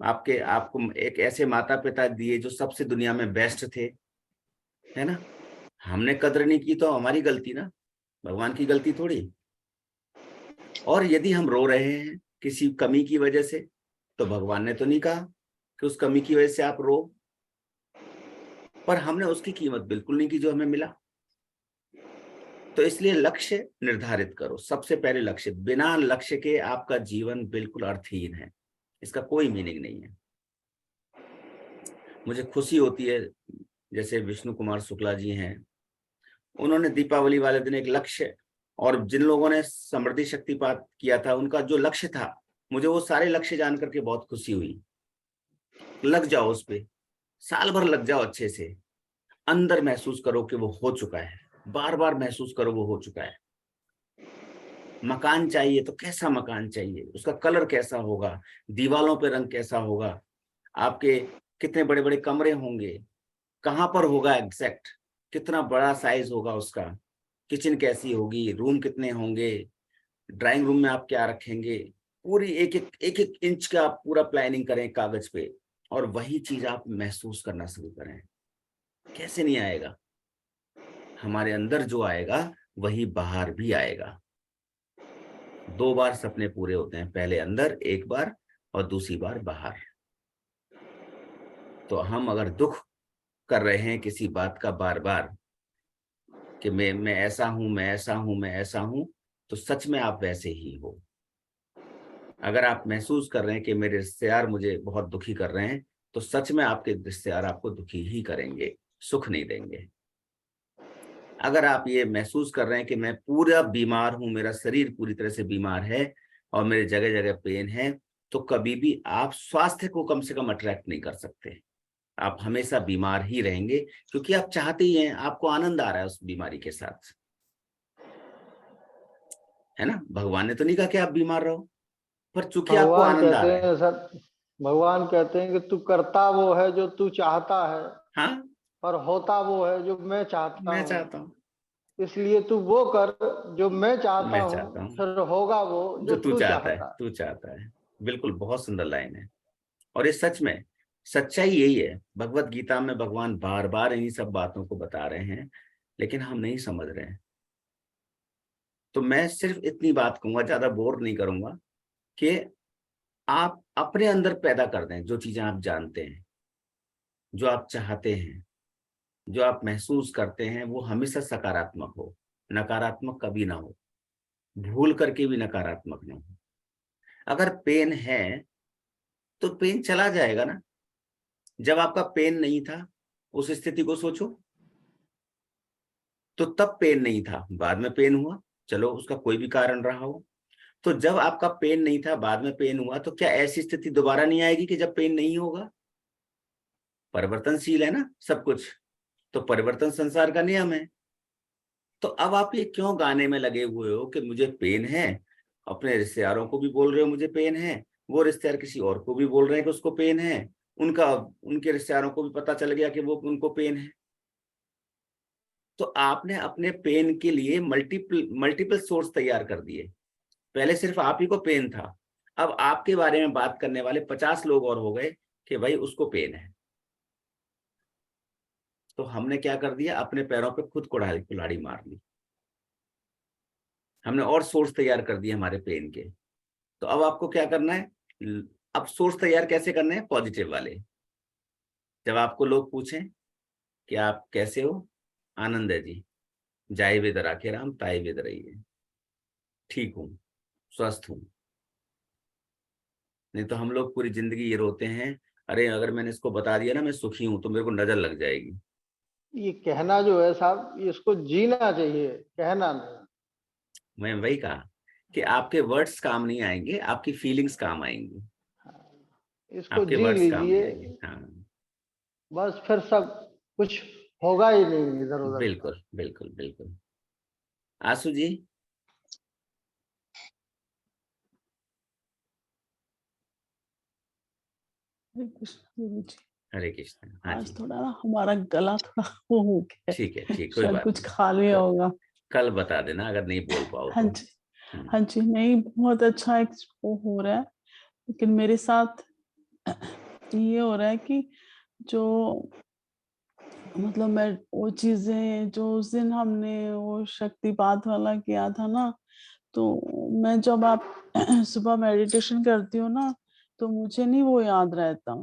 आपको एक ऐसे माता पिता दिए जो सबसे दुनिया में बेस्ट थे, है ना। हमने कद्र नहीं की तो हमारी गलती ना, भगवान की गलती थोड़ी। और यदि हम रो रहे हैं किसी कमी की वजह से, तो भगवान ने तो नहीं कहा कि उस कमी की वजह से आप रो, पर हमने उसकी कीमत बिल्कुल नहीं की जो हमें मिला। तो इसलिए लक्ष्य निर्धारित करो, सबसे पहले लक्ष्य। बिना लक्ष्य के आपका जीवन बिल्कुल अर्थहीन है, इसका कोई मीनिंग नहीं है। मुझे खुशी होती है, जैसे विष्णु कुमार शुक्ला जी हैं, उन्होंने दीपावली वाले दिन एक लक्ष्य, और जिन लोगों ने समृद्धि शक्तिपात किया था उनका जो लक्ष्य था, मुझे वो सारे लक्ष्य जान करके बहुत खुशी हुई। लग जाओ उस पे, साल भर लग जाओ, अच्छे से अंदर महसूस करो कि वो हो चुका है, बार बार महसूस करो वो हो चुका है। मकान चाहिए तो कैसा मकान चाहिए, उसका कलर कैसा होगा, दीवालों पे रंग कैसा होगा, आपके कितने बड़े बड़े कमरे होंगे, कहाँ पर होगा एग्जैक्ट, कितना बड़ा साइज होगा उसका, किचन कैसी होगी, रूम कितने होंगे, ड्राइंग रूम में आप क्या रखेंगे, पूरी एक इंच का आप पूरा प्लानिंग करें कागज पे, और वही चीज आप महसूस करना शुरू करें। कैसे नहीं आएगा? हमारे अंदर जो आएगा वही बाहर भी आएगा। 2 बार सपने पूरे होते हैं, पहले अंदर एक बार और दूसरी बार बाहर। तो हम अगर दुख कर रहे हैं किसी बात का बार बार कि मैं ऐसा हूं, मैं ऐसा हूं, मैं ऐसा हूं, तो सच में आप वैसे ही हो। अगर आप महसूस कर रहे हैं कि मेरे रिश्तेदार मुझे बहुत दुखी कर रहे हैं, तो सच में आपके रिश्तेदार आपको दुखी ही करेंगे, सुख नहीं देंगे। अगर आप ये महसूस कर रहे हैं कि मैं पूरा बीमार हूं, मेरा शरीर पूरी तरह से बीमार है और मेरे जगह जगह पेन है, तो कभी भी आप स्वास्थ्य को कम से कम अट्रैक्ट नहीं कर सकते। आप हमेशा बीमार ही रहेंगे, क्योंकि आप चाहते ही हैं, आपको आनंद आ रहा है उस बीमारी के साथ, है ना। भगवान ने तो नहीं कहा कि आप बीमार रहो, पर चूंकि आपको भगवान आनंद आ कहते रहा है। हैं सर, भगवान कहते हैं कि तू करता वो है जो तू चाहता है। हाँ, पर होता वो है जो मैं चाहता मैं हूँ। चाहता हूँ, इसलिए तू वो कर जो मैं चाहता मैं हूँ, चाहता हूँ फिर होगा वो जो जो तू तू चाहता है, चाहता है। तू चाहता है। बिल्कुल, बहुत सुंदर लाइन है। और ये सच में सच्चाई यही है। भगवत गीता में भगवान बार बार इन्हीं सब बातों को बता रहे हैं, लेकिन हम नहीं समझ रहे हैं। तो मैं सिर्फ इतनी बात कहूंगा, ज्यादा बोर नहीं करूंगा, कि आप अपने अंदर पैदा कर दें जो चीजें आप जानते हैं, जो आप चाहते हैं, जो आप महसूस करते हैं, वो हमेशा सकारात्मक हो, नकारात्मक कभी ना हो, भूल करके भी नकारात्मक ना हो। अगर पेन है तो पेन चला जाएगा ना। जब आपका पेन नहीं था, उस स्थिति को सोचो, तो तब पेन नहीं था, बाद में पेन हुआ, चलो उसका कोई भी कारण रहा हो। तो जब आपका पेन नहीं था, बाद में पेन हुआ, तो क्या ऐसी स्थिति दोबारा नहीं आएगी कि जब पेन नहीं होगा? परिवर्तनशील है ना सब कुछ, तो परिवर्तन संसार का नियम है। तो अब आप ये क्यों गाने में लगे हुए हो कि मुझे पेन है? अपने रिश्तेदारों को भी बोल रहे हो मुझे पेन है, वो रिश्तेदार किसी और को भी बोल रहे हैं कि उसको पेन है, उनके रिश्तेदारों को भी पता चल गया कि वो उनको पेन है। तो आपने अपने पेन के लिए मल्टीपल मल्टीपल सोर्स तैयार कर दिए। पहले सिर्फ आप ही को पेन था, अब आपके बारे में बात करने वाले 50 लोग और हो गए कि भाई उसको पेन है। तो हमने क्या कर दिया, अपने पैरों पे खुद कुल्हाड़ी मार ली। हमने और सोर्स तैयार कर दिए हमारे पेन के। तो अब आपको क्या करना है, अब सोर्स तैयार कैसे करने हैं? पॉजिटिव वाले। जब आपको लोग पूछें कि आप कैसे हो, आनंद है जी, जाए वेद राखे राम ताए वेद रहिए, ठीक हूं, स्वस्थ हूं। नहीं तो हम लोग पूरी जिंदगी ये रोते हैं, अरे अगर मैंने इसको बता दिया ना मैं सुखी हूं तो मेरे को नजर लग जाएगी। ये कहना जो है साहब, इसको जीना चाहिए, कहना नहीं। मैं वही कहा कि आपके वर्ड्स काम नहीं आएंगे, आपकी फीलिंग्स काम आएंगी, इसको आपके जी वर्ड्स काम नहीं लीजिए, आएंगे। हाँ, बस फिर सब कुछ होगा ही नहीं इधर उधर का। बिल्कुल बिल्कुल बिल्कुल। आशु जी, हरे कृष्ण गुरु जी। हरे कृष्ण। हाँ आज जी, थोड़ा ना हमारा गला थोड़ा वो हो गया है, ठीक है, ठीक, कोई शायद बात कुछ नहीं। खा लिया क- होगा। कल बता देना अगर नहीं बोल पाओ हाँ तो। जी, हाँ जी, नहीं बहुत अच्छा वो हो रहा है, लेकिन मेरे साथ ये हो रहा है कि जो मतलब मैं वो चीजें जो उस दिन हमने वो शक्तिपात वाला किया था ना, तो मैं जब आप सुबह मेडिटेशन करती हूँ ना, तो मुझे नहीं वो याद रहता।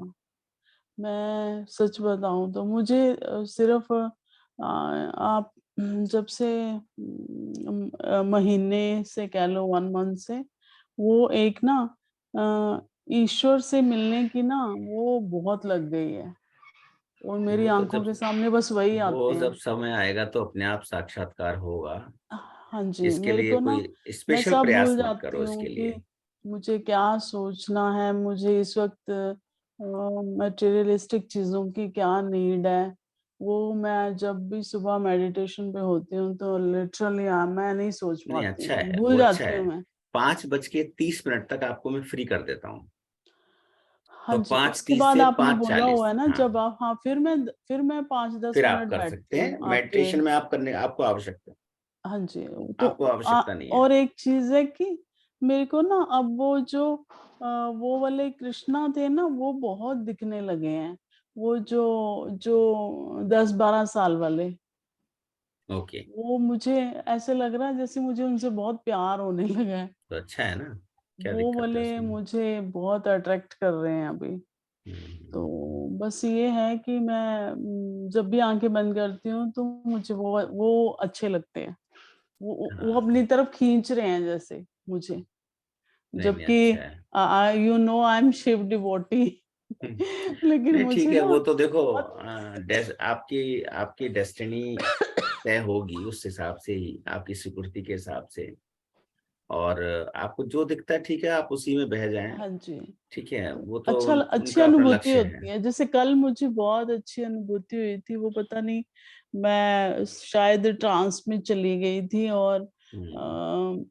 मैं सच बताऊं तो मुझे सिर्फ आप जब से महीने से कह लो 1 मंथ से वो एक ना ईश्वर से मिलने की ना वो बहुत लग गई है, और मेरी वो तो आंखों के सामने बस वही आते वो जब हैं। समय आएगा तो अपने आप साक्षात्कार होगा। हाँ जी, इसके मेरे लिए को ना कोई मैं स्पेशल सब प्रयास भूल मत जाती करो हूँ इसके कि लिए। मुझे क्या सोचना है, मुझे इस वक्त मटेरियलिस्टिक चीजों की क्या नीड है। वो मैं जब भी सुबह मेडिटेशन पे होती हूँ तो लिटरली मैं नहीं सोच नहीं, पाती अच्छा हूँ, है, भूल वो अच्छा जाती हूँ है। मैं। 5:30 तक आपको मैं फ्री कर देता हूँ। हाँ तो जी, पाँच उसके तीस बाद से आपने पाँच बोला चालीस हुआ है ना, हाँ, जब आप हाँ फिर मैं 5-10 फिर आप मिनट कर सकते बैठती हैं। हूँ आपके। मेडिटेशन में आप करने आपको आवश्यकता, हाँ जी, आपको तो आवश्यकता नहीं है। और एक चीज है कि मेरे को ना अब वो जो वो वाले कृष्णा थे ना वो बहुत दिखने लगे हैं, वो जो जो 10-12 साल वाले, ओके, वो मुझे ऐसे लग रहा है जैसे मुझे उनसे बहुत प्यार होने लगा है। तो अच्छा है ना, क्या वो दिक्कत है वाले उसमें? मुझे बहुत अट्रैक्ट कर रहे हैं अभी। तो बस ये है कि मैं जब भी आंखें बंद करती हूँ तो मुझे वो अच्छे लगते हैं, वो हाँ, अपनी तरफ खींच रहे हैं जैसे मुझे, नहीं नहीं, जबकि अच्छा है। You know I am Shiv devotee. लेकिन नहीं, ठीक मुझे है, ना वो तो देखो, बहुत आपकी आपकी डेस्टिनी तय होगी उस हिसाब से ही, आपकी स्वीकृति के हिसाब से। और आपको जो दिखता है ठीक है, आप उसी में बह जाएं। हाँ जी, ठीक है, वो तो अच्छी उनका अपना अनुभूति लक्ष्य है। होती है। जैसे कल मुझे बहुत अच्छी अनुभूति हुई थी, वो पता नहीं मैं शायद ट्रांस में चली गई थी, और हम्म,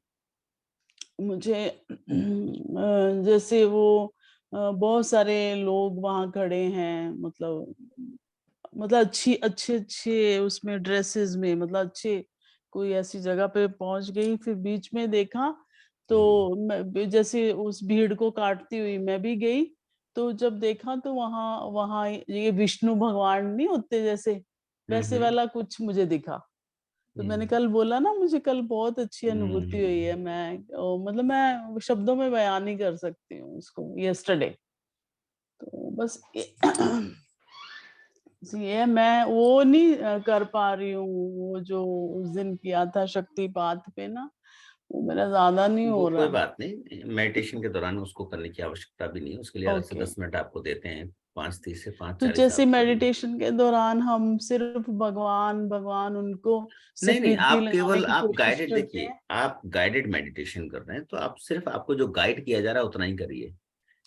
मुझे जैसे वो बहुत सारे लोग वहां खड़े हैं, मतलब मतलब अच्छे उसमें ड्रेसेस में, मतलब अच्छे कोई ऐसी जगह पे पहुंच गई, फिर बीच में देखा तो जैसे उस भीड़ को काटती हुई मैं भी गई, तो जब देखा तो वहां वहां ये विष्णु भगवान नहीं होते जैसे, वैसे वाला कुछ मुझे दिखा। तो मैंने कल बोला ना, मुझे कल बहुत अच्छी अनुभूति हुई है। मतलब मैं शब्दों में बयान नहीं कर सकती हूँ उसको, यस्टरडे। तो बस ये मैं वो नहीं कर पा रही हूँ, वो जो उस दिन किया था शक्तिपात पे ना, वो मेरा ज्यादा नहीं हो वो रहा। कोई बात नहीं, मेडिटेशन के दौरान उसको करने की आवश्यकता भी नहीं है, उसके लिए अलग से ओके। 10 मिनट आपको देते हैं, 5:30 से तो 5:40 जैसे आप करिए। मेडिटेशन के दौरान हम सिर्फ भगवान भगवान उनको से नहीं प्रीति आप लगाने केवल की आप कोशिश गाइडेड, करते देखिए हैं। आप गाइडेड मेडिटेशन कर रहे हैं तो आप सिर्फ आपको जो गाइड किया जा रहा है उतना ही करिए।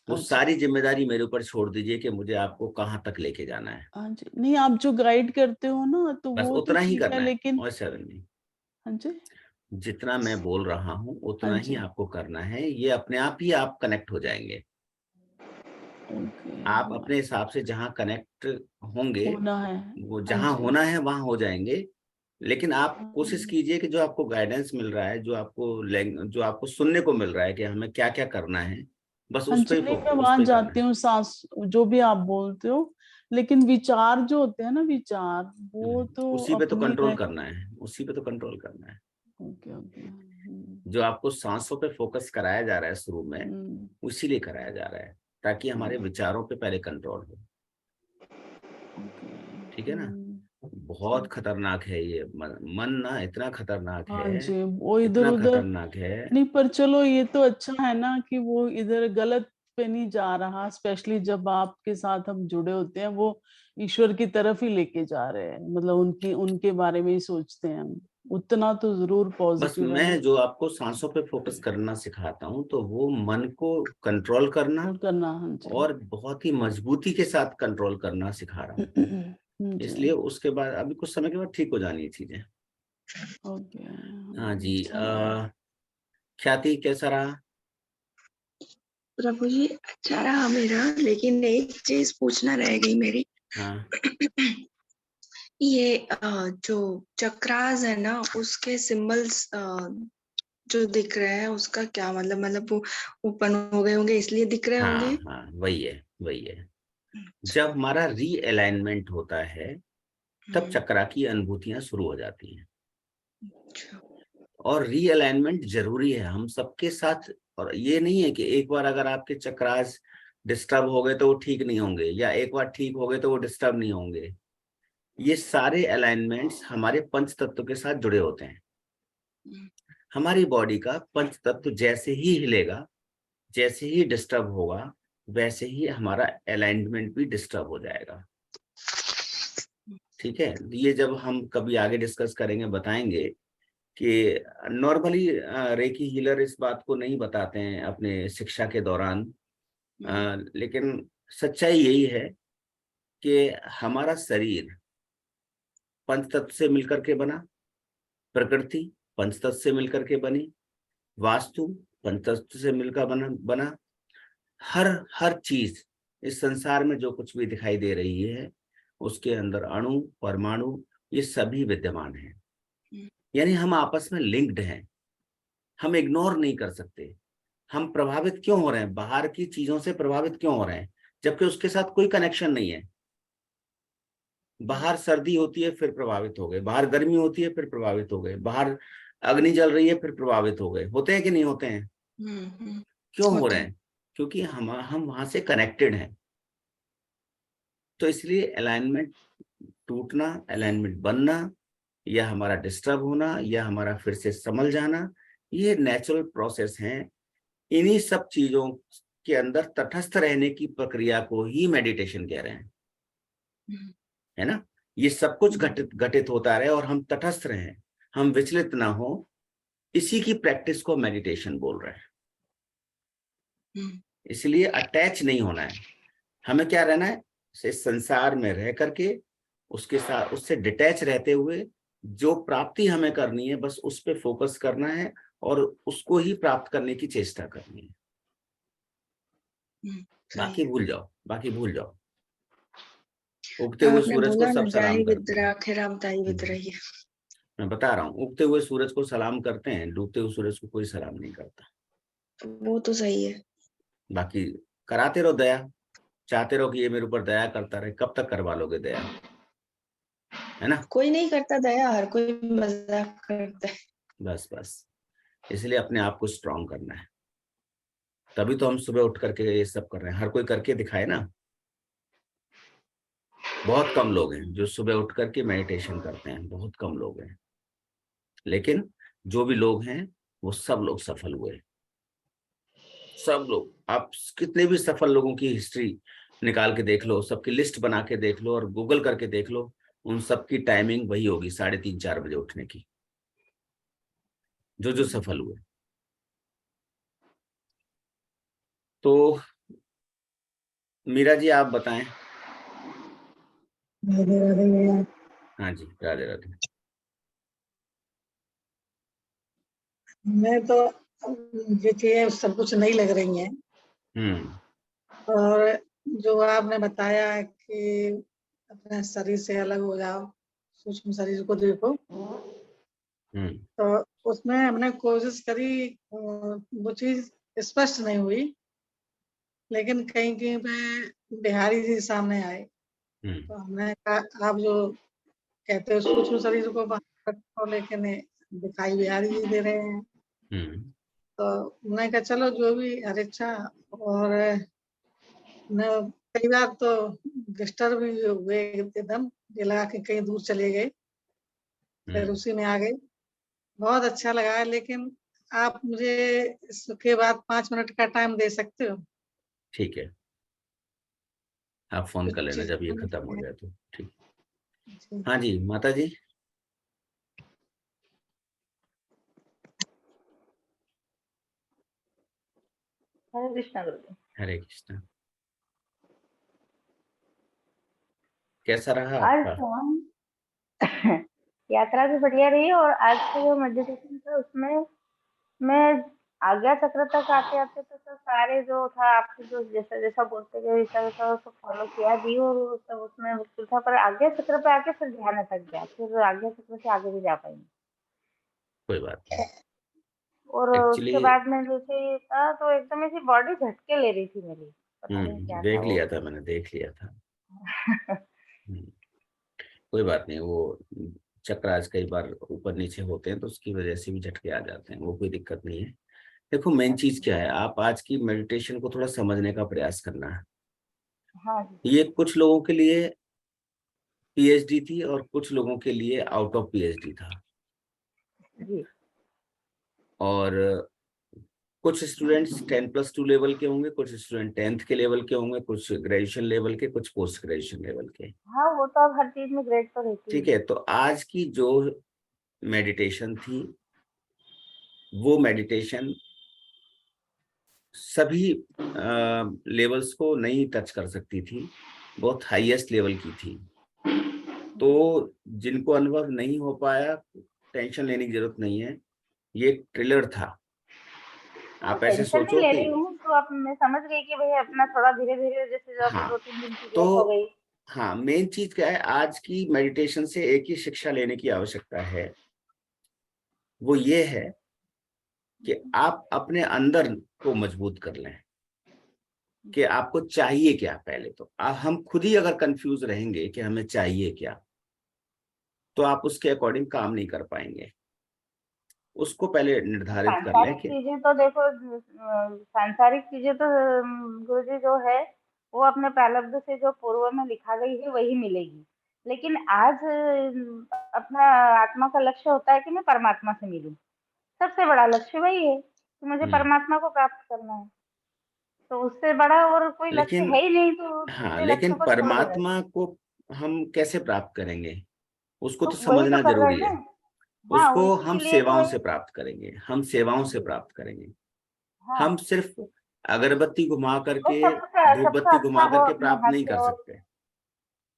वो अच्छा। सारी जिम्मेदारी मेरे ऊपर छोड़ दीजिए कि मुझे आपको कहाँ तक लेके जाना है, हाँ जी, नहीं आप जो गाइड करते हो ना तो बस वो तो उतना ही ठीक है, करना है लेकिन और सेवन नहीं। हाँ जी। जितना मैं बोल रहा हूँ हाँ उतना ही जी। आपको करना है, ये अपने आप ही आप कनेक्ट हो जाएंगे। ओके। आप अपने हिसाब से जहाँ कनेक्ट होंगे, होना है। वो हाँ जहाँ जी। होना है वहां हो जाएंगे। लेकिन आप कोशिश हाँ। कीजिए कि जो आपको गाइडेंस मिल रहा है, जो आपको सुनने को मिल रहा है कि हमें क्या क्या करना है, बस हाँ उस जी, पे नहीं मैं उस वहां पे करना जाती है। हूँ, सांस जो भी आप बोलते हो, लेकिन विचार जो होते हैं ना, विचार वो तो उसी पे तो अपनी कंट्रोल है। करना है, उसी पे तो कंट्रोल करना है। Okay okay. जो आपको सांसों पे फोकस कराया जा रहा है शुरू में, हम्म। इसीलिए कराया जा रहा है ताकि हमारे विचारों पे पहले कंट्रोल हो। ओके। ठीक है ना? बहुत खतरनाक है ये मन ना इतना खतरनाक हाँ है, जी, वो इधर इतना उधर खतरनाक है। नहीं, पर चलो ये तो अच्छा है ना कि वो इधर गलत पे नहीं जा रहा, स्पेशली जब आपके साथ हम जुड़े होते हैं, वो ईश्वर की तरफ ही लेके जा रहे हैं, मतलब उनकी उनके बारे में ही सोचते हैं हम, उतना तो जरूर बस पॉजिटिव है ना। मैं जो आपको सांसों पे फोकस करना सिखाता हूँ तो वो मन को कंट्रोल करना और करना, हाँ जी। और बहुत ही मजबूती के साथ कंट्रोल करना सिखा रहा हूँ। जी। इसलिए उसके बाद अभी कुछ समय के बाद ठीक हो जानी है चीजें। ओके। हाँ जी। चलो। ख्याति कैसा रहा? प्रभु जी अच्छा रहा मेरा, लेकिन एक चीज पूछना रह गई मेरी। हाँ ये जो चक्रास है ना, उसके सिंबल्स जो दिख रहे हैं उसका क्या मतलब वो ओपन हो गए होंगे इसलिए दिख रहे हाँ होंगे। हाँ, वही है वही है। जब हमारा रीअलाइनमेंट होता है तब चक्रा की अनुभूतियां शुरू हो जाती हैं। अच्छा। और रीअलाइनमेंट जरूरी है हम सबके साथ। और ये नहीं है कि एक बार अगर आपके चक्रास डिस्टर्ब हो गए तो वो ठीक नहीं होंगे, या एक बार ठीक हो गए तो वो डिस्टर्ब नहीं होंगे। ये सारे अलाइनमेंट्स हमारे पंच तत्व के साथ जुड़े होते हैं। हमारी बॉडी का पंच तत्व जैसे ही हिलेगा, जैसे ही डिस्टर्ब होगा, वैसे ही हमारा अलाइनमेंट भी डिस्टर्ब हो जाएगा। ठीक है, ये जब हम कभी आगे डिस्कस करेंगे बताएंगे कि नॉर्मली रेकी हीलर इस बात को नहीं बताते हैं अपने शिक्षा के दौरान, लेकिन सच्चाई यही है कि हमारा शरीर पंचतत्व से मिलकर के बना, प्रकृति पंचतत्व से मिलकर के बनी, वास्तु पंचतत्व से मिलकर बना। हर हर चीज इस संसार में जो कुछ भी दिखाई दे रही है उसके अंदर अणु परमाणु ये सभी विद्यमान हैं। यानी हम आपस में लिंक्ड हैं, हम इग्नोर नहीं कर सकते। हम प्रभावित क्यों हो रहे हैं, बाहर की चीजों से प्रभावित क्यों हो रहे हैं, जबकि उसके साथ कोई कनेक्शन नहीं है। बाहर सर्दी होती है फिर प्रभावित हो गए, बाहर गर्मी होती है फिर प्रभावित हो गए, बाहर अग्नि जल रही है फिर प्रभावित हो गए। होते हैं कि नहीं होते हैं? क्यों हो रहे हैं? क्योंकि हम वहां से कनेक्टेड हैं। तो इसलिए अलाइनमेंट टूटना, अलाइनमेंट बनना, या हमारा डिस्टर्ब होना, या हमारा फिर से संभल जाना, ये नेचुरल प्रोसेस हैं। इन्हीं सब चीजों के अंदर तटस्थ रहने की प्रक्रिया को ही मेडिटेशन कह रहे हैं, है ना? ये सब कुछ घटित घटित होता रहे और हम तटस्थ रहें, हम विचलित ना हो, इसी की प्रैक्टिस को मेडिटेशन बोल रहे हैं। इसलिए अटैच नहीं होना है, हमें क्या रहना है, इस संसार में रह करके उसके साथ उससे डिटैच रहते हुए जो प्राप्ति हमें करनी है बस उस पे फोकस करना है और उसको ही प्राप्त करने की चेष्टा करनी है। बाकी भूल जाओ, बाकी भूल जाओ। उगते हुए आपने सूरज को बोला ना सब सलाम जाहि करते हैं। विद्रा खिराम ताई विद्रही। मैं बता रहा हूँ, उगते हुए सूरज को सलाम करते हैं, डूबते हुए सूरज को कोई सलाम नहीं करता। वो तो सही है। बाकी कराते रहो दया, चाहते रहो कि ये मेरे ऊपर दया करता रहे, कब तक करवा लोगे दया, है ना? कोई नहीं करता दया, हर कोई मजाक करता है। बस बस, इसलिए अपने आप को स्ट्रांग करना है। तभी तो हम सुबह उठ करके ये सब कर रहे हैं। हर कोई करके दिखाए ना। बहुत कम लोग हैं जो सुबह उठ करके मेडिटेशन करते हैं, बहुत कम लोग हैं। लेकिन जो भी लोग हैं वो सब लोग सफल हुए। सब लोग, आप कितने भी सफल लोगों की हिस्ट्री निकाल के देख लो, सबकी लिस्ट बना के देख लो और गूगल करके देख लो, उन सबकी टाइमिंग वही होगी 3:30-4 बजे उठने की, जो जो सफल हुए। तो मीरा जी आप बताएं। राधे राधे भैया। हाँ जी, राधे राधे। मैं तो ये चीजें सब कुछ नहीं लग रही हैं। और जो आपने बताया कि अपने शरीर से अलग हो जाओ, सूक्ष्म शरीर को देखो, तो उसमें हमने कोशिश करी, वो चीज स्पष्ट नहीं हुई। लेकिन कहीं कहीं पे बिहारी जी सामने आए, तो हमने कहा आप जो कहते हो सूक्ष्म शरीर को बाहर रखो, लेकिन दिखाई बिहारी जी दे रहे हैं। तो मैंने कहा चलो जो भी हर इच्छा। और कई बार तो डिस्टर्ब भी हुए, एकदम ये लगा कि कहीं दूर चले गए, फिर उसी में आ गए। बहुत अच्छा लगा है। लेकिन आप मुझे इसके बाद 5 मिनट का टाइम दे सकते हो? ठीक है, आप फोन कर लेना जब ये खत्म हो जाए तो। ठीक। हाँ जी माता जी। हरे कृष्णा गुरुजी। हरे कृष्णा। कैसा रहा आज आपका? यात्रा भी बढ़िया रही, और आज का जो मेडिटेशन था उसमें मैं आज्ञा चक्र तक आते आते तो सारे जो था आपके जो जैसा जैसा बोलते गए वैसा वैसा सब फॉलो किया भी, और सब उसमें बिल्कुल था। पर आज्ञा चक्र पे आके फिर ध्यान अटक गया, फिर आज्ञा चक्र से आगे नहीं जा पाएंगे। कोई बात नहीं। और उसके बाद में जैसे ये था तो एकदम ऐसी बॉडी झटके ले रही थी मेरी, पता नहीं क्या देख था लिया था मैंने, देख लिया था। कोई बात नहीं, वो चक्र आज कई बार ऊपर नीचे होते हैं तो उसकी वजह से भी झटके आ जाते हैं, वो कोई दिक्कत नहीं है। देखो मेन चीज क्या है, आप आज की मेडिटेशन को थोड़ा समझने का प्रयास करना है। हाँ ये कुछ लोगों के लिए पीएचडी थी और कुछ लोगों के लिए आउट ऑफ पीएचडी था। जी। और कुछ स्टूडेंट्स 10+2 लेवल के होंगे, कुछ स्टूडेंट 10th के लेवल के होंगे, कुछ ग्रेजुएशन लेवल के, कुछ पोस्ट ग्रेजुएशन लेवल के। हाँ वो तो अब हर चीज में ग्रेड तो रहती ठीक है। तो आज की जो मेडिटेशन थी वो मेडिटेशन सभी लेवल्स को नहीं टच कर सकती थी, बहुत हाईएस्ट लेवल की थी। तो जिनको अनुभव नहीं हो पाया, टेंशन लेने की जरूरत नहीं है, ये ट्रिलर था। आप ऐसे टेंशन नहीं सोचो ले कि रही हूँ, तो अब मैं समझ गई कि भाई अपना थोड़ा धीरे धीरे, जैसे जो अभी हाँ 2-3 दिन की तो गैप हो गई। हाँ, मेन चीज क्या है, आज की मेडिटेशन से एक ही शिक्षा लेने की आवश्यकता है, वो ये है कि आप अपने अंदर को मजबूत कर लें कि आपको चाहिए क्या। पहले तो हम खुद ही अगर कंफ्यूज रहेंगे कि हमें चाहिए क्या, तो आप उसके अकॉर्डिंग काम नहीं कर पाएंगे। उसको पहले निर्धारित कर लें सांसारिक कि चीजें तो देखो, सांसारिक चीजें तो गुरुजी जो है वो अपने प्रारब्ध से जो पूर्व में लिखा गई है वही मिलेगी। लेकिन आज अपना आत्मा का लक्ष्य होता है कि मैं परमात्मा से मिलूं। सबसे बड़ा लक्ष्य वही है कि मुझे परमात्मा को प्राप्त करना है। तो उससे बड़ा और कोई लक्ष्य लेकिन है ही नहीं, तो हाँ, दूसरे लेकिन लक्ष्यों को छोड़ देना परमात्मा चाहिए। को हम कैसे प्राप्त करेंगे, उसको तो तो वही तो समझना कर रहे जरूरी हैं है। ना। हाँ उसको उसी हम के लिए तो सेवाओं है। से प्राप्त करेंगे, हम सेवाओं से प्राप्त करेंगे। हाँ हम सिर्फ अगरबत्ती घुमा वो करके, सबका धूपबत्ती अच्छा घुमा हो करके अपने प्राप्त हाथ नहीं से, कर और सकते।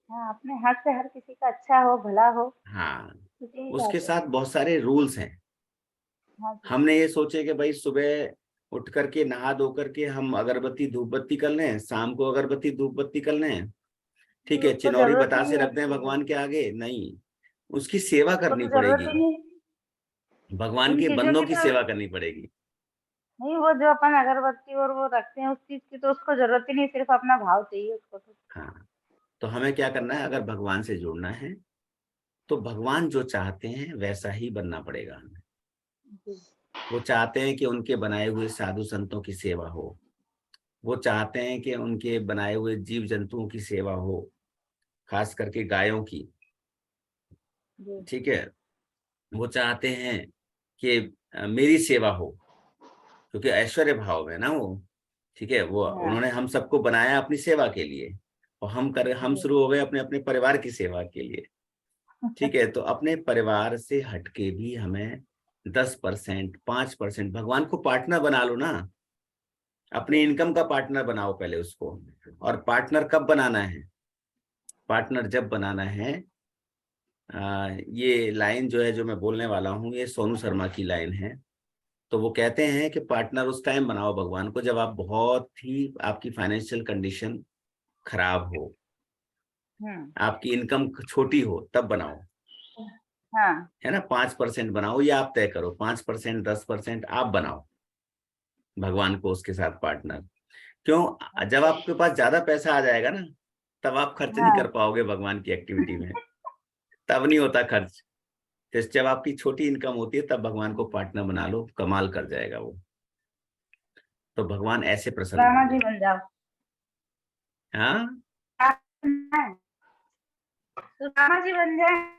हाँ अपने हाथ से हर किसी का अच्छा हो, भला हो, हाँ, इसी उसके बात है। साथ बहुत सारे रूल्स हैं। हाँ जी। हमने ये सोचे कि भाई सुबह उठ करके नहा धो करके हम अगरबत्ती धूपबत्ती कर लें, शाम को अगरबत्ती धूपबत्ती कर लें, ठीक है, उसको चिनौरी जरूरत बतासे नहीं है रख दें उसकी। भगवान के आगे? नहीं, उसकी सेवा उसको करनी तो जरूरत पड़ेगी, ही नहीं, भगवान उन के चीजों बंदों की की तो सेवा करनी पड़ेगी। नहीं। वो जो अपन अगरबत्ती और वो रखते हैं उस चीज की तो उसको जरूरत ही नहीं, सिर्फ अपना भाव चाहिए उसको तो। हाँ, तो हमें क्या करना है, अगर भगवान से जुड़ना है तो भगवान जो चाहते हैं वैसा ही बनना पड़ेगा हमें। वो चाहते हैं कि उनके बनाए हुए साधु संतों की सेवा हो, वो चाहते हैं कि उनके बनाए हुए जीव जंतुओं की सेवा हो, खास करके गायों की। जी। ठीक है, वो चाहते हैं कि मेरी सेवा हो, क्योंकि ऐश्वर्य भाव है ना वो। ठीक है, वो हाँ। उन्होंने हम सबको बनाया अपनी सेवा के लिए, और हम जी। शुरू हो गए अपने अपने परिवार की सेवा के लिए। ठीक है, तो अपने परिवार से हटके भी हमें 10%, 5% भगवान को पार्टनर बना लो ना। अपनी इनकम का पार्टनर बनाओ पहले उसको। और पार्टनर कब बनाना है? पार्टनर जब बनाना है, ये लाइन जो है जो मैं बोलने वाला हूँ, ये सोनू शर्मा की लाइन है। तो वो कहते हैं कि पार्टनर उस टाइम बनाओ भगवान को जब आप बहुत ही, आपकी फाइनेंशियल कंडीशन खराब हो, आपकी इनकम छोटी हो, तब बनाओ। हाँ। है ना, 5% बनाओ, या आप तय करो 5%, 10% आप बनाओ भगवान को उसके साथ पार्टनर। क्यों? जब आपके पास ज्यादा पैसा आ जाएगा ना, तब आप खर्च नहीं कर हाँ। पाओगे भगवान की एक्टिविटी में, तब नहीं होता खर्च। तो जब आपकी छोटी इनकम होती है तब भगवान को पार्टनर बना लो, कमाल कर जाएगा वो। तो भगवान ऐसे प्रसन्न रामा होंगे। जी बन जाओ। हाँ, रामा जी बन जाए।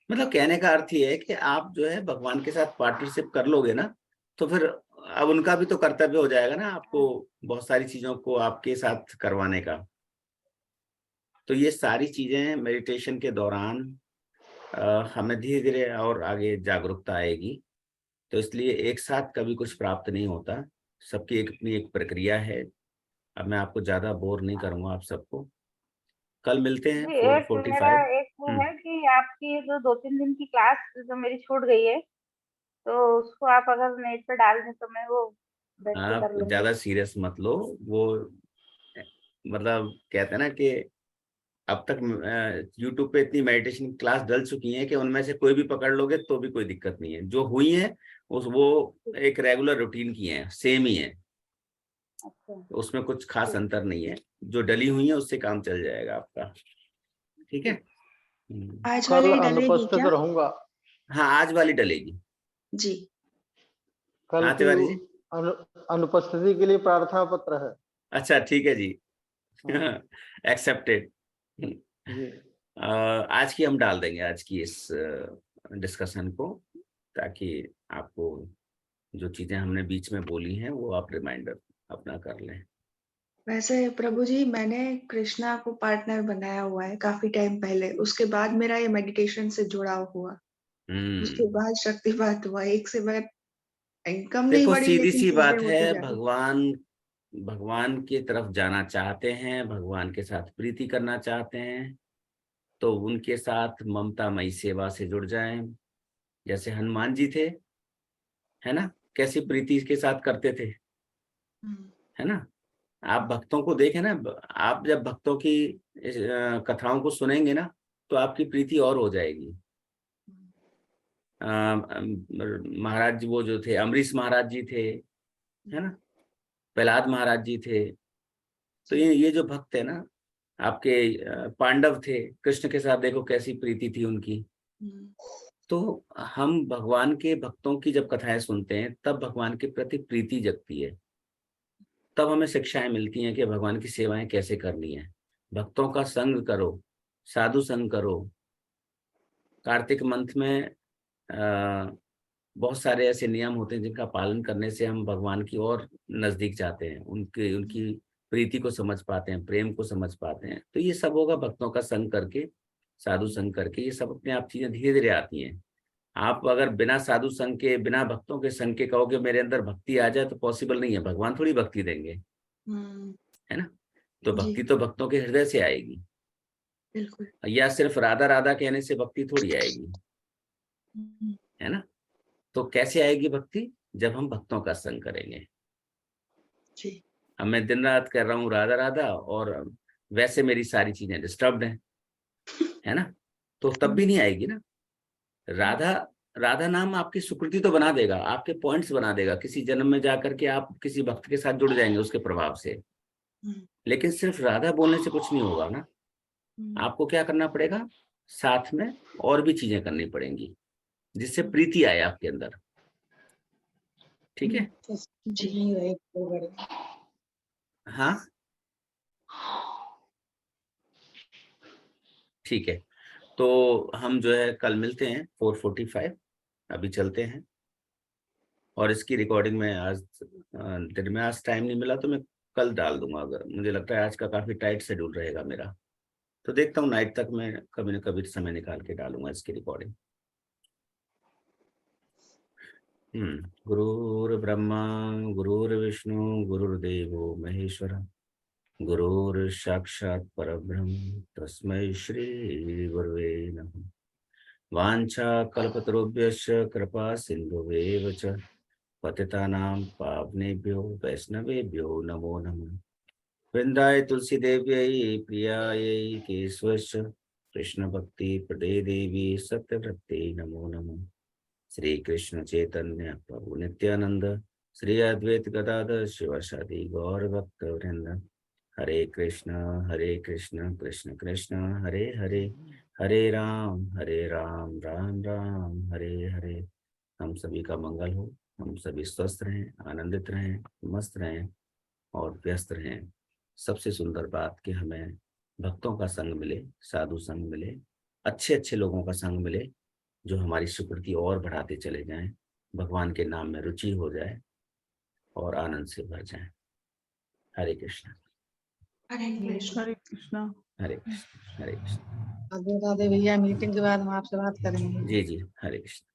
मतलब कहने का अर्थ ये है कि आप जो है भगवान के साथ पार्टनरशिप कर लोगे ना, तो फिर अब उनका भी तो कर्तव्य हो जाएगा ना आपको बहुत सारी चीजों को आपके साथ करवाने का। तो ये सारी चीजें मेडिटेशन के दौरान हमें धीरे धीरे और आगे जागरूकता आएगी। तो इसलिए एक साथ कभी कुछ प्राप्त नहीं होता, सबकी एक अपनी एक प्रक्रिया है। अब मैं आपको ज्यादा बोर नहीं करूंगा आप सबको। कल मिलते हैं जी, एक मेरा 4:45। एक वो है कि आपकी ये जो 2-3 दिन की क्लास जो मेरी छूट गई है, तो उसको आप अगर नेट पे डाल दें तो मैं वो बैठ के आप कर लूंगी। ज्यादा सीरियस मत लो। वो मतलब कहते हैं ना कि अब तक यूट्यूब पे इतनी मेडिटेशन क्लास डल चुकी हैं कि उनमें से कोई भी पकड़ लोगे तो भी कोई दिक्कत नहीं है। जो हुई है वो एक रेगुलर रूटीन की है, सेम ही है, अच्छा। उसमें कुछ खास अंतर नहीं है। जो डली हुई है उससे काम चल जाएगा आपका। ठीक है। आज कल वाली डलेगी अनुपस्थित क्या? रहूंगा। हाँ, आज वाली डलेगी। जी। कल हाँ की तिवारी जी। अनुपस्थिति के लिए प्रार्थना पत्र है। अच्छा, ठीक है जी। हाँ। एक्सेप्टेड। जी। आज की हम डाल देंगे, आज की इस डिस्कशन को, ताकि आपको जो चीजें हमने बीच में बोली हैं वो आप रिमाइंडर अपना कर लें। वैसे प्रभु जी, मैंने कृष्णा को पार्टनर बनाया हुआ है काफी टाइम पहले, उसके बाद मेरा ये मेडिटेशन से जुड़ाव हुआ, उसके बाद शक्तिपात हुआ। एक से मैं इनकम नहीं देखो, बढ़ी सीधी लेकिन सी चीजें बात है, होती जा रही। भगवान की तरफ जाना चाहते हैं, भगवान के साथ प्रीति करना चाहते हैं, तो उनके साथ ममतामयी सेवा से जुड़ जाएं। जैसे हनुमान जी थे, है ना, कैसी प्रीति के साथ करते थे, है ना। आप भक्तों को देखें ना, आप जब भक्तों की कथाओं को सुनेंगे ना, तो आपकी प्रीति और हो जाएगी। महाराज जी वो जो थे, अमरीश महाराज जी थे, है ना, प्रहलाद महाराज जी थे। तो ये जो भक्त है ना आपके, पांडव थे, कृष्ण के साथ देखो कैसी प्रीति थी उनकी। तो हम भगवान के भक्तों की जब कथाएं सुनते हैं तब भगवान के प्रति प्रीति जगती है, तब हमें शिक्षाएं मिलती हैं कि भगवान की सेवाएं कैसे करनी है। भक्तों का संग करो, साधु संग करो। कार्तिक मंथ में बहुत सारे ऐसे नियम होते हैं जिनका पालन करने से हम भगवान की और नजदीक जाते हैं, उनकी प्रीति को समझ पाते हैं, प्रेम को समझ पाते हैं। तो ये सब होगा भक्तों का संग करके, साधु संग करके, ये सब अपने आप चीजें धीरे धीरे आती हैं। आप अगर बिना साधु संग के, बिना भक्तों के संग के कहोगे मेरे अंदर भक्ति आ जाए, तो पॉसिबल नहीं है। भगवान थोड़ी भक्ति देंगे, है ना। तो भक्ति तो भक्तों के हृदय से आएगी, बिल्कुल। या सिर्फ राधा राधा कहने से भक्ति थोड़ी आएगी, है ना। तो कैसे आएगी भक्ति? जब हम भक्तों का संग करेंगे। जी। अब मैं दिन रात कर रहा हूँ राधा राधा, और वैसे मेरी सारी चीजें डिस्टर्ब्ड हैं, है ना, तो तब भी नहीं आएगी ना। राधा राधा नाम आपकी सुकृति तो बना देगा, आपके पॉइंट्स बना देगा, किसी जन्म में जाकर के आप किसी भक्त के साथ जुड़ जाएंगे उसके प्रभाव से, लेकिन सिर्फ राधा बोलने से कुछ नहीं होगा ना। आपको क्या करना पड़ेगा, साथ में और भी चीजें करनी पड़ेंगी जिससे प्रीति आए आपके अंदर। ठीक है जी। हाँ ठीक है, तो हम जो है कल मिलते हैं 4:45, अभी चलते हैं। और इसकी रिकॉर्डिंग में आज दिन में आज टाइम नहीं मिला तो मैं कल डाल दूंगा, अगर मुझे लगता है आज का काफी टाइट शेड्यूल रहेगा मेरा, तो देखता हूँ नाइट तक मैं कभी न कभी समय निकाल के डालूंगा इसकी रिकॉर्डिंग। गुरुर्ब्रह्मा गुरुर्विष्णु गुरुर्देवो महेश्वर, गुरुर् साक्षात् परब्रह्म तस्मै श्री गुरुवे नमः। वाञ्छा कल्पतरुभ्यश्च कृपा सिन्धुवेव च पतितानां पावनेभ्यो वैष्णवेभ्यो नमो नमः। वृन्दाय तुलसी देव्यै प्रियायै केशवश्च कृष्ण भक्ति प्रदे देवी सत्यव्रते नमो नमः। श्री कृष्ण चैतन्य प्रभु नित्यानंद, श्री अद्वैत गदाधर शिवासादि गौर भक्त वृंद, हरे कृष्ण कृष्ण कृष्ण हरे हरे, हरे राम राम राम हरे हरे। हम सभी का मंगल हो, हम सभी स्वस्थ रहें, आनंदित रहें, मस्त रहें और व्यस्त रहें। सबसे सुंदर बात कि हमें भक्तों का संग मिले, साधु संग मिले, अच्छे अच्छे लोगों का संग मिले जो हमारी सुकृति और बढ़ाते चले जाएं, भगवान के नाम में रुचि हो जाए और आनंद से भर जाएं। हरे कृष्ण हरे कृष्ण। हरे कृष्णा। हरे कृष्ण हरे कृष्ण। राधे राधे भैया, मीटिंग के बाद हम आपसे बात करेंगे। जी जी हरे कृष्ण।